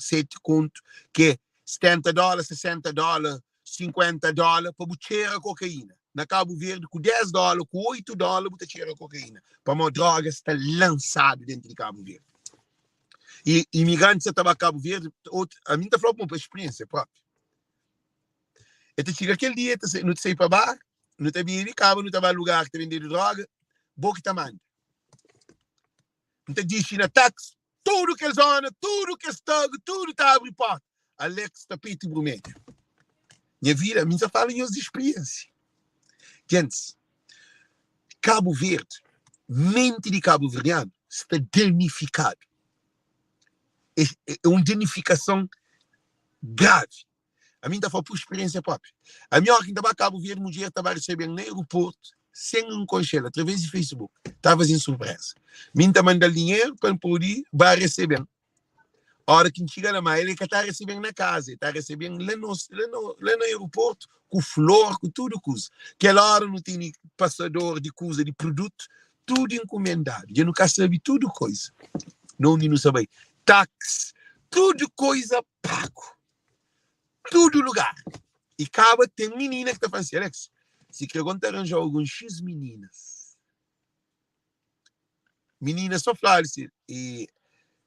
que é $70, $60, $50 para você tirar a cocaína. Na Cabo Verde, com $10, com $8, você tira a cocaína. Para uma droga está lançada dentro de Cabo Verde. E imigrantes que estavam a Cabo Verde, a mim está falando para experiência própria. Então, chega aquele dia, não sei para bar, não está bem de cabo, não estava lugar que está vendendo droga, boca está manda. Não está dizendo táxi, tudo que é zona, tudo que é estado, tudo está abrindo porta. Alex tapete vermelho. Minha vida, a mim só fala em experiência. Gente, Cabo Verde, mente de Cabo Verdeano, está danificado. É uma danificação grave. A mim está falando por experiência própria. A minha hora que estava a Cabo Verde, mulher estava recebendo no aeroporto, sem um conchelo, através de Facebook. Estava fazendo surpresa. Mim está mandando dinheiro para poder vai receber. A hora que chega na maia, ele está recebendo na casa, está recebendo lá no aeroporto, com flor, com tudo coisa. Aquela hora não tem passador de coisa, de produto, tudo encomendado. Eu nunca sabe tudo coisa. Não sabe. Táxi, tudo coisa pago. Tudo lugar. E acaba tem menina que está falando assim, Alex, se quer arranjar alguns X meninas. Meninas só falam assim, e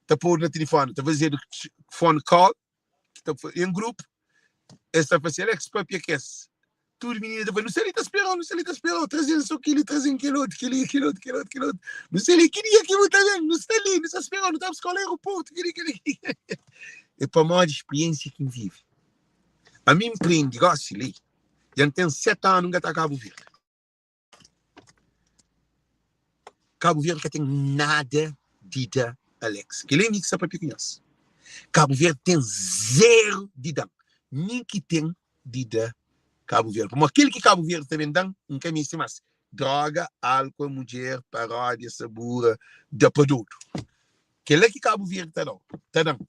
está por no telefone, está fazendo phone call, está em grupo, está falando assim, Alex, papi, que é esse? Tudo menina está falando, não sei, ele está esperando, trazendo só aquilo, trazendo aquilo outro. Não sei, ele queria que eu está vendo, não está ali, não está esperando, não está a escola aeroporto, é para a maior experiência que vive. A mim prende, gosto ali. Já tem 7 anos, nunca está Cabo Verde. Cabo Verde não tem nada de dar, Alex. Que lembra que você para conhece. Cabo Verde tem 0 de dar. Nem que tem de dar Cabo Verde. Como aquele que Cabo Verde também dá, um caminho assim mais. Droga, álcool, mulher, paródia, sabura, de produto. Que é que Cabo Verde está dando.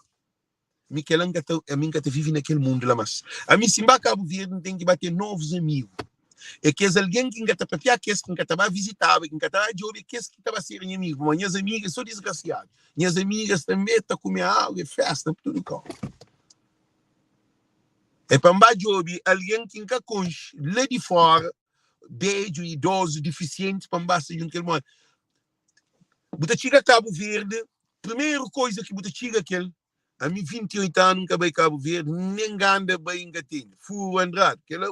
A mim que vive naquele mundo lá, mas a mim se Cabo Verde tem que bater novos amigos. É que é alguém que está para que está visitar, que está de olho, que está a ser amigo. Mas minhas amigas são desgraciadas. Minhas amigas também estão comendo água e festa, tudo com. É para mais de olho, alguém que está com lá de fora, beijo, idoso, deficiente, para baixo de um que ele Buta chega Cabo Verde, primeira coisa que buta chega aquele, a mim 28 anos nunca vai Cabo Verde, nem ganda bem gatinho, fui Andrade, que ela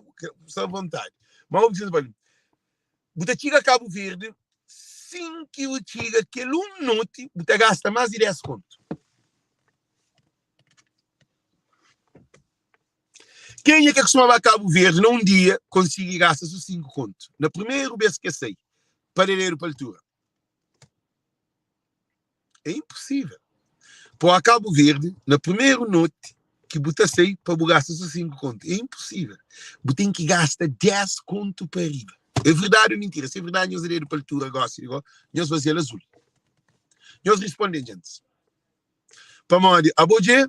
só vontade. Mas eu preciso falar, buta chega Cabo Verde, sim que eu chega aquele noite, buta gasta mais de 10 conto. Quem é que costumava a Cabo Verde, num dia, conseguir gastar os 5 contos? Na primeira vez que eu sei, para ir para a altura. É impossível. Para a Cabo Verde, na primeira noite, que você sei para gastar os 5 contos. É impossível. Você tem que gastar 10 contos para arriba. É verdade ou mentira? Se é verdade, nós iremos para a altura agora, nós vamos fazer azul. Nós respondemos, gente. Para morrer, a Bodje,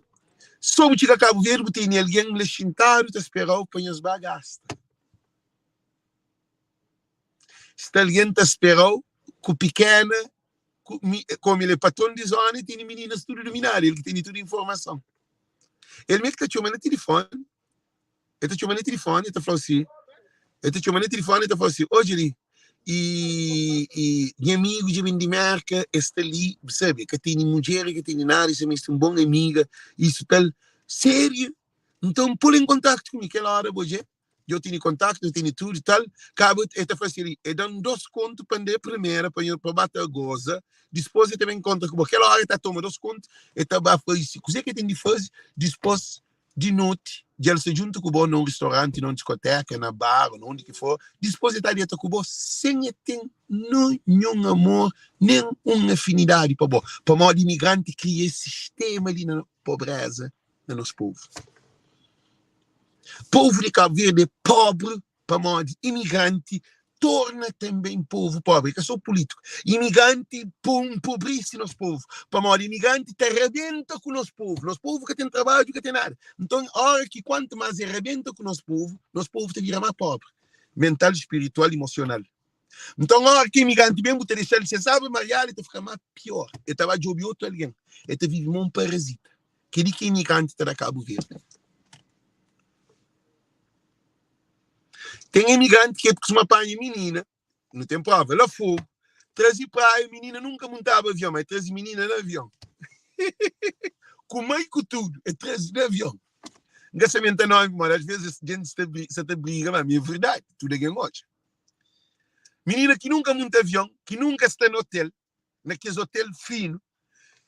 sobre que a Cabo Verde, tem alguém que está esperando para nós gastar. Se alguém está esperando, com pequena, como ele é patrão de zona, tem meninas tudo dominado, ele tem toda a informação. Ele mesmo que está chamando no telefone, ele está chamando no telefone, ele está falando assim, hoje e minha amigo de Mendimarca está ali, sabe, que tem mulher, que tem nada, isso é uma boa amiga, isso tal, sério, então pula em contato comigo, aquela hora, hoje, eu tenho contato, eu tenho tudo e tal, acaba de fazer, eu dou 2 contos para a primeira, para bater a goza, depois eu também conta com aquela hora, está tomando 2 contos, eu estava a fazer isso, o que tem de fazer, depois de noite, de ela se junta com o num restaurante, numa discoteca, na bar, ou onde que for, depois de estar dentro com o sem ter nenhum amor, nenhuma afinidade para o para modo imigrante cria esse sistema ali na pobreza do nosso povo. Povo de Cabo Verde é pobre para modo imigrante, torna também povo pobre, que eu sou político. Imigrante empobrece nosso povo. Para modo imigrante, te arrebenta com o nosso povo que tem trabalho, que tem nada. Então, a hora que quanto mais arrebenta com o nosso povo te vira mais pobre. Mental, espiritual e emocional. Então, a hora que imigrante mesmo, te deixa ele, você sabe, Maria, ele te fica mais pior. Ele estava de outro alguém. Ele te vive um parasita. Que é imigrante está na Cabo Verde. Tem imigrante que costuma apanhar menina, no tempo prova, ela foi, trazia praia, menina nunca montava avião, mas trazia menina no avião. Com meio com tudo, é trazia no avião. Engraçamento não, mas às vezes a gente se briga, mas é verdade, tudo é quem gosta. Menina que nunca monta avião, que nunca está no hotel, naqueles hotel fino,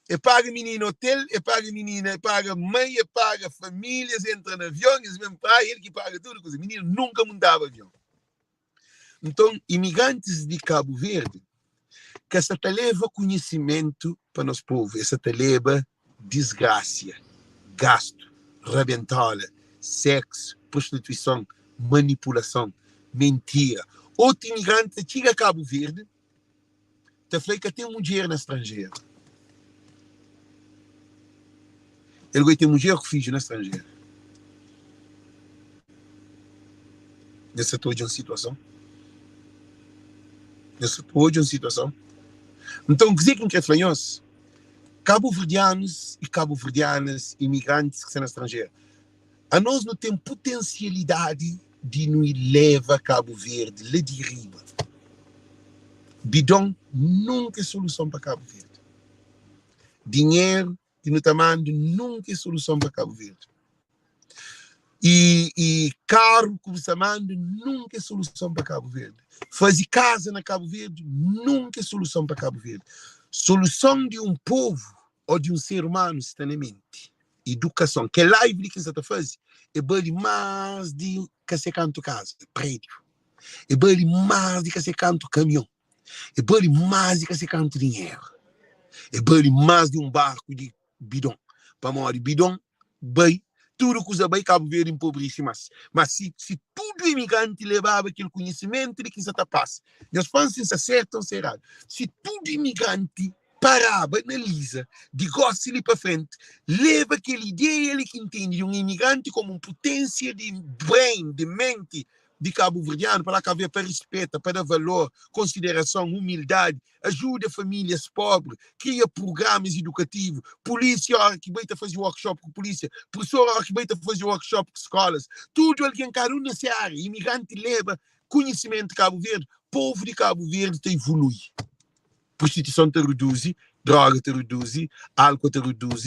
e paga menina hotel, e paga menina, e paga mãe, e paga famílias, entra no avião, e mesmo pai, ele que paga tudo, coisa. Menina nunca montava avião. Então, imigrantes de Cabo Verde, que essa te leva conhecimento para nosso povo, essa te leva desgraça, gasto, rabentala, sexo, prostituição, manipulação, mentira. Outro imigrante chega a Cabo Verde, te fala que tem mulher na estrangeira. Ele vai ter mulher que filho na estrangeira. Nessa toda uma situação. Então, dizer que falamos, cabo-verdianos e cabo-verdianas, imigrantes que são estrangeiros, a nós não tem potencialidade de nos levar a Cabo Verde, lhe deriva. Bidão nunca é solução para Cabo Verde. Dinheiro que não está mandando nunca é solução para Cabo Verde. E carro que você manda nunca é solução para Cabo Verde. Fazer casa na Cabo Verde nunca é solução para Cabo Verde. Solução de um povo ou de um ser humano está na mente. Educação. Que live que você está fazendo é bem mais de que você canta casa, prédio. É bem mais de que você canta caminhão. É bem mais de que você canta dinheiro. É bem mais de um barco de bidão. Para morrer bidão, bem. Tudo que bem Cabo Verde empobrece mais. Mas se tudo imigrante levava aquele conhecimento de que isso está passando, nós falamos se é certo ou se é errado. Se tudo imigrante parava, analisa, de gosta ali para frente, leva aquela ideia ele que entende de um imigrante como uma potência de brain, de mente de cabo-verdiano, para lá haver para respeito, para dar valor, consideração, humildade, ajuda famílias pobres, cria programas educativos, polícia que vai fazer workshop com polícia, professor que vai fazer workshop com escolas, tudo alguém cada um nessa área, imigrante leva conhecimento de Cabo Verde, povo de Cabo Verde te evolui. prostituição te reduz, droga te reduz, álcool te reduz,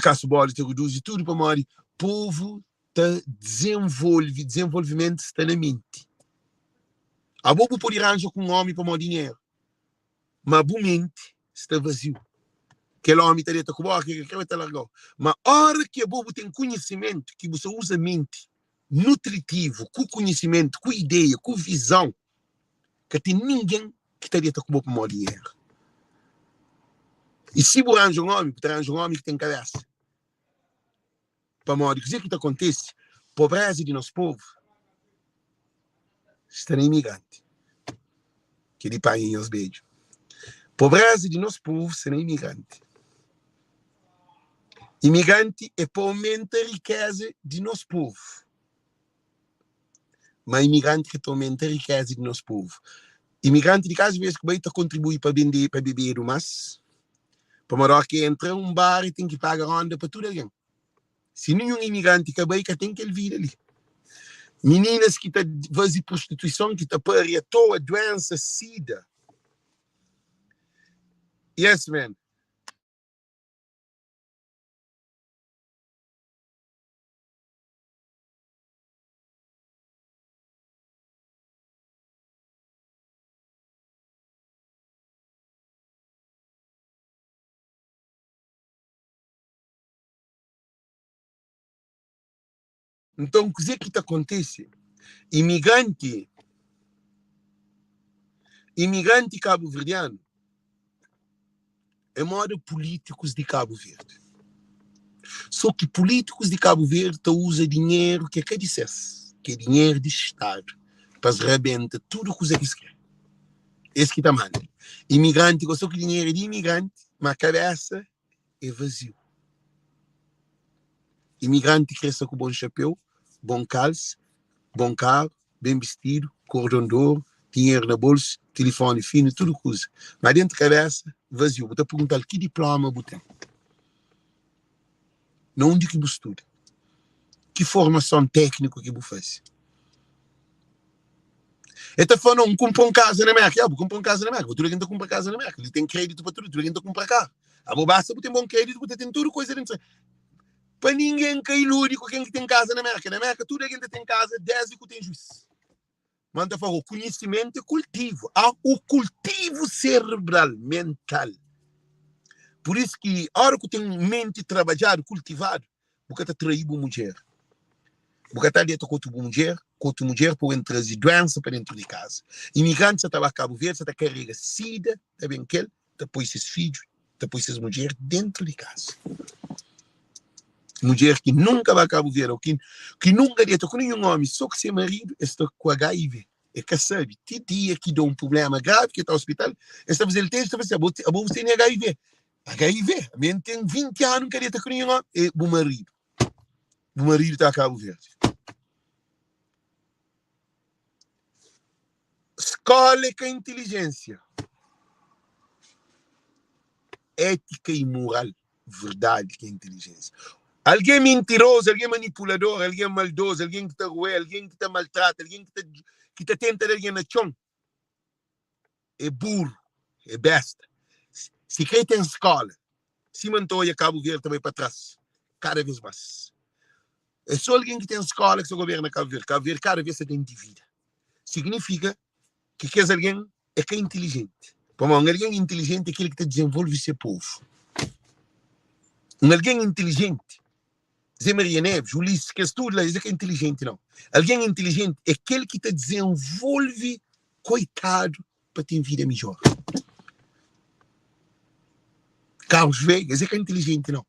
caço-bola te reduz, tudo para morrer. Povo te desenvolve, desenvolvimento está na mente. A bobo pode arranjar com um homem para morrer dinheiro, mas a mente está vazio. Aquele homem está dentro com o que está largado. Mas a hora que a bobo tem conhecimento, que você usa a mente nutritivo, com conhecimento, com ideia, com visão, que tem ninguém que está dentro com o para morrer dinheiro. E se você arranja um homem que tem cabeça para morrer, o que acontece? Pobreza de nosso povo está na imigrante. Que ele paga em os beijos. Pobreza de nosso povo está na imigrante. Imigrante é para aumentar a riqueza de nosso povo. Mas imigrante que aumenta a riqueza de nosso povo. Imigrante de casa vezes que vai contribuir para vender, para beber mais. Para morar que entra um bar e tem que pagar onda para tudo alguém. Se nenhum imigrante que vai, tem que ele vir ali. Meninas que fazem prostituição, que perdem a toa doença, sida. Yes, man. Então, o que acontece? Imigrante cabo-verdiano é modo políticos de Cabo Verde. Só que políticos de Cabo Verde usam dinheiro que dissesse, que é dinheiro de Estado, para se rebentar tudo o que eles querem. Esse que está mal. Imigrante, só que dinheiro é de imigrante, mas a cabeça é vazio. Imigrante cresce com bom chapéu, bom calço, bom carro, bem vestido, cordão de ouro, dinheiro na bolsa, telefone fino, tudo coisa. Mas dentro da cabeça, vazio. Vou te perguntar que diploma você tem. Não onde que você estuda. Que formação técnica que você faz. Ele está falando, não compra uma casa na América. Vou comprar uma casa na América. Tudo alguém compra casa na América. Ele tem crédito para tudo. Tudo alguém compra cá. A bobasta, você tem bom crédito, você tem tudo coisa dentro. Para ninguém que ilude com quem tem casa na América. Na América, tudo alguém tem casa, 10 que tem juiz. Manda falar, conhecimento e cultivo. Há o cultivo cerebral, mental. Por isso que, a hora que tem mente trabalhada, cultivada, você está traindo a mulher. Você está dentro com a mulher pode trazer doença para dentro de casa. Imigrante, você está a Cabo Verde, você está carregando sida, está bem que ele, depois esses filhos, depois essas mulheres dentro de casa. Mulher que nunca vai a Cabo Verde, ou que nunca dentro com nenhum homem, só que seu marido está com HIV. É que sabe, tem dia que dá um problema grave, que está no hospital, está fazendo o teste, você tem HIV. HIV, a minha tem 20 anos, que está com nenhum homem, é o marido. O marido está a Cabo Verde. Escola com inteligência. Ética e moral. Verdade que é inteligência. Alguém mentiroso, alguém manipulador, alguém maldoso, alguém que está ruim, alguém que está maltrata, alguém que está tentando alguém na chão. É burro, é besta. Se quem tem escola, se Montoya, Cabo Verde também para trás, cada vez mais. É só alguém que tem escola que se governa Cabo Verde. Cabo Verde cada vez se tem de vida. Significa que alguém é que é inteligente. Para alguém inteligente é aquele que desenvolve seu povo. Alguém inteligente, Zé Maria Neves, Ulisses, que estuda, isso é inteligente, não. Alguém inteligente é aquele que desenvolve, coitado, para ter vida melhor. Carlos Vegas, é que é inteligente, não.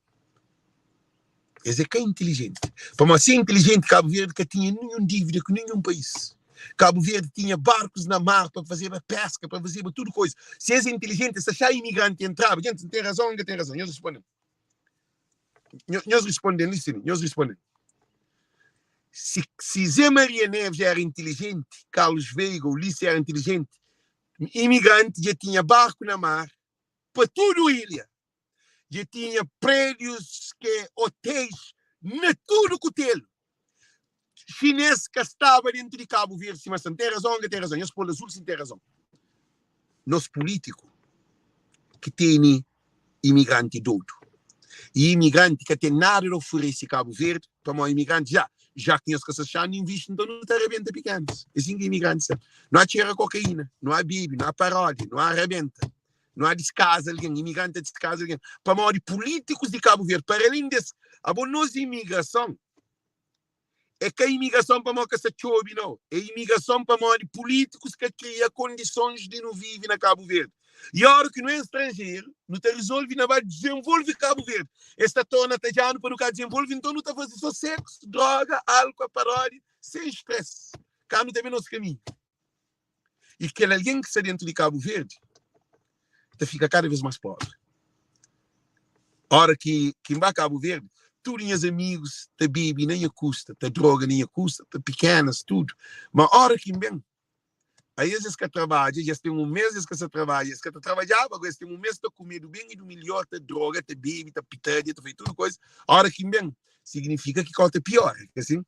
Esse é que é inteligente. Para ser inteligente, Cabo Verde que tinha nenhuma dívida com nenhum país. Cabo Verde tinha barcos na mar para fazer a pesca, para fazer tudo coisa. Se és inteligente, se achar imigrante entrava, gente, tem razão, não tem razão. Nós respondemos. Nós respondemos. Se Zé Maria Neves era inteligente, Carlos Veiga, Ulisses era inteligente, imigrante já tinha barco na mar, para tudo ilha. Já tinha prédios, hotéis, na tudo cotelo. Chinês que estava dentro de Cabo Verde, mas tem razão, não tem razão. Nós, por azul, sim, tem razão. Nosso político que tem imigrante doido. E imigrante que tem nada a oferecer Cabo Verde, para um imigrante já conhece que essas chaves investem, então não está arrebenta pequenos. É assim que imigrante sabe. Não há tira cocaína, não há bibi, não há paródia, não há arrebenta. Não há descasa alguém, imigrante descasa alguém. Para maior de políticos de Cabo Verde, para além desse, a boa imigração, é que a imigração para maior que se chove, não. É a imigração para maior de políticos que cria condições de não viver na Cabo Verde. E a hora que não é estrangeiro, não te resolve, não vai desenvolver Cabo Verde. Esta torna está já para não desenvolver, então não está fazendo só sexo, droga, álcool, paródia, sem estresse. Cá não tem nosso caminho. E que alguém que está dentro de Cabo Verde, fica cada vez mais pobre. A hora que vai a Cabo Verde, tu tinhas amigos, te bebe, nem a custa, te droga, nem a custa, te pequenas, tudo. Mas a hora que vem, aí vezes que trabalha, já tem mês que você trabalha, que você trabalhava, agora tem mês que comer do bem e do melhor, te droga, te bebe, te pitadinha, te faz tudo coisa. A hora que vem, significa que corta pior, assim?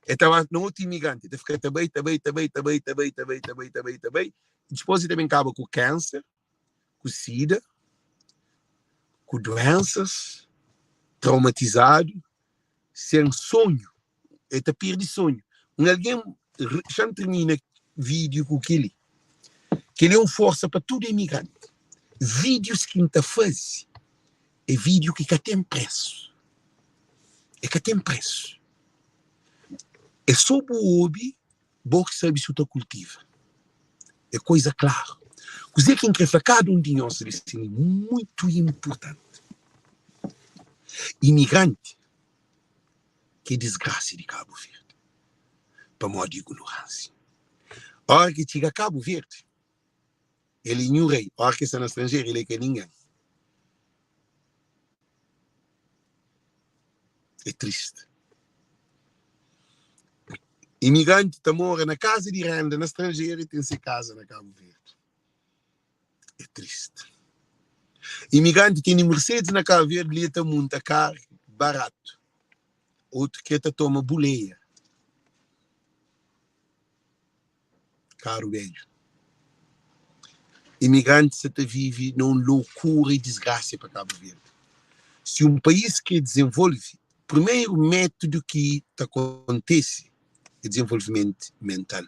Então, não é imigrante, te fica também. Depois também acaba com câncer, com sida, com doenças, traumatizado, sem sonho, até perde sonho. Alguém já termina vídeo com aquele, que ele é uma força para todo imigrante. Vídeos que não faz, é vídeo que tem preço. É que tem preço. É só o hobby, bom que sabe se tu cultiva. É coisa clara. Você quem quer fazer cada de nós, é muito importante. Imigrante, que desgraça de Cabo Verde. Para modo de ignorância. A hora que chega a Cabo Verde, ele é um rei. A hora que está no estrangeiro, ele é que ninguém. É triste. Imigrante que mora na casa de renda no estrangeiro e tem-se casa na Cabo Verde. É triste. Imigrante tem Mercedes na Cabo Verde, ele está muito caro, barato. Outro que toma boleia. Caro velho. Imigrante se vive numa loucura e desgraça para Cabo Verde. Se um país que desenvolve, o primeiro método que acontece é desenvolvimento mental.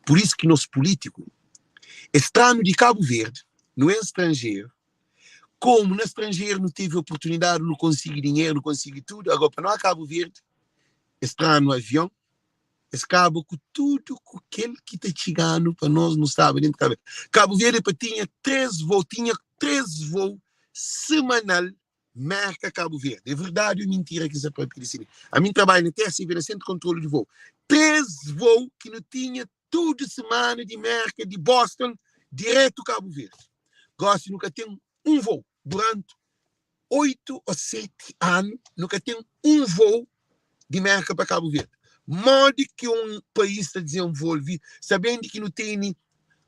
Por isso que nosso político, estranho de Cabo Verde, não é estrangeiro, como no estrangeiro não teve oportunidade, não consegue dinheiro, não consegue tudo, agora para nós Cabo Verde, estranho no avião, acaba com tudo com aquele que está chegando para nós não estava dentro de Cabo Verde. Cabo Verde tinha 3 voos semanal, marca Cabo Verde. É verdade ou mentira que isso é para dizer? A mim trabalho na TSV, no Centro de Controle de Voo. 3 voos que não tinha toda semana de marca de Boston, direto Cabo Verde. Gosto, nunca tem um voo. Durante 8 ou 7 anos, nunca tem um voo de marca para Cabo Verde. Modo que um país está desenvolvido, sabendo que não tem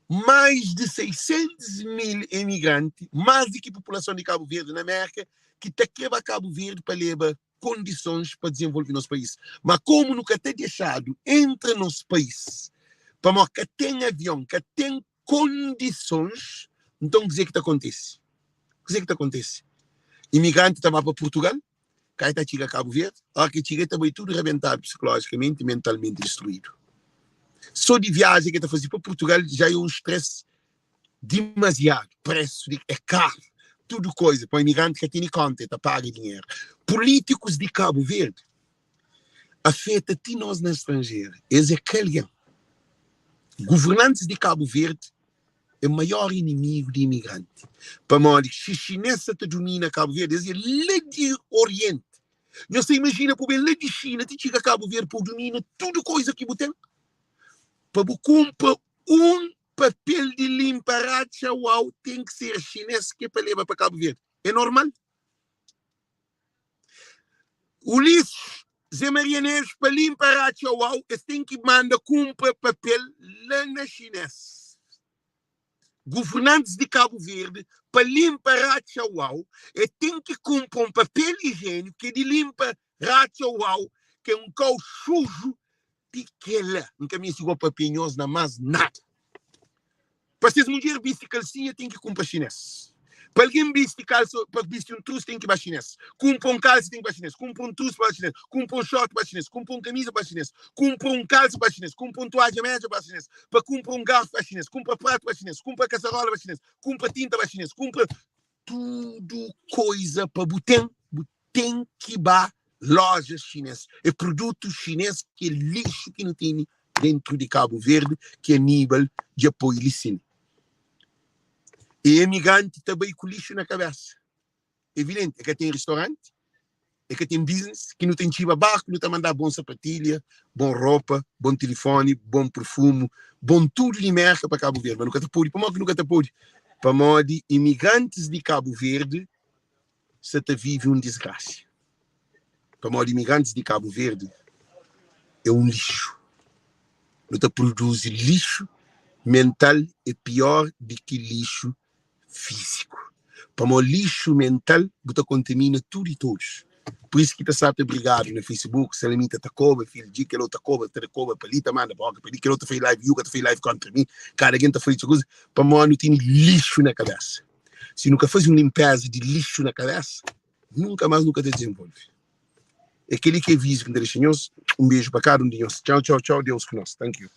mais de 600 mil imigrantes, mais do que a população de Cabo Verde na América, que está quebrando Cabo Verde para levar condições para desenvolver nosso país. Mas como nunca está deixado entre nosso país, para que tem avião, que tem condições, então dizer que acontece. Dizer que acontece. Imigrante estava para Portugal, cá está chega a Cabo Verde, a hora que chega também tudo arrebentado psicologicamente e mentalmente destruído. Só de viagem que está fazendo para Portugal já é um estresse demasiado, preço é caro, tudo coisa, para o imigrante que tem conta, está paga dinheiro. Políticos de Cabo Verde afeta-te nós na estrangeira, eles é que alguém. Governantes de Cabo Verde é o maior inimigo de imigrante. Para modo que se chinesa te domina Cabo Verde, eles é lá de Oriente. Não se imagina, por bem, lá de China, te chega a Cabo Verde, por domina tudo coisa que você tem. Para cumprir papel de limpar uau, tem que ser chinês que é para levar para Cabo Verde. É normal? O lixo, Zé Maria Neves, para limpar uau, tem que mandar cumprir papel lá na chinês. Governantes de Cabo Verde, para limpar uau, tem que cumprir um papel higiênico que é de limpa uau, que é um cão sujo de que lá. Nunca me chegou para pinhoso, não mais nada. Para ser mulher bicicletinha tem que comprar chinês. Para alguém vestir calça, para vestir um truce tem que ir chinês. Compra um calça tem que ir chinês. Compra um truce para chinês. Compra um short para chinês. Compra um camisa para chinês. Compra um calça para chinês. Compra um toalha média para chinês. Para comprar um garfo para chinês. Compra prato para chinês. Compra caçarola para chinês. Compra tinta para chinês. Compra tudo coisa para botem. Botem que vá lojas chinesas. É produto chinês que é lixo que não tem dentro de Cabo Verde, que é nível de apoio licínio. E imigrante também com lixo na cabeça. Evidente, é que tem restaurante, é que tem business, que não tem chiva barco, não está mandar bom sapatilha, bom roupa, bom telefone, bom perfume, bom tudo de merda para Cabo Verde. Mas nunca te pode, para que nunca te pode. Para modo de imigrantes de Cabo Verde, você te vive um desgraça. Para modo de imigrantes de Cabo Verde, é um lixo. Não te produz lixo mental, é pior do que lixo físico. Para o lixo mental, você contamina tudo e todos. Por isso que você sabe obrigado no Facebook, se ele está cobra, filho de que ele está cobra, está cobra, para ali, manda boca, para ali, que ele está fazendo live, eu está fazendo live contra mim, cada alguém está fazendo coisa, para o não tem lixo na cabeça. Se nunca faz uma limpeza de lixo na cabeça, nunca te desenvolve. É aquele que é visto com Deus, um beijo para cada um de nós. Tchau, tchau, tchau, Deus conosco. Thank you.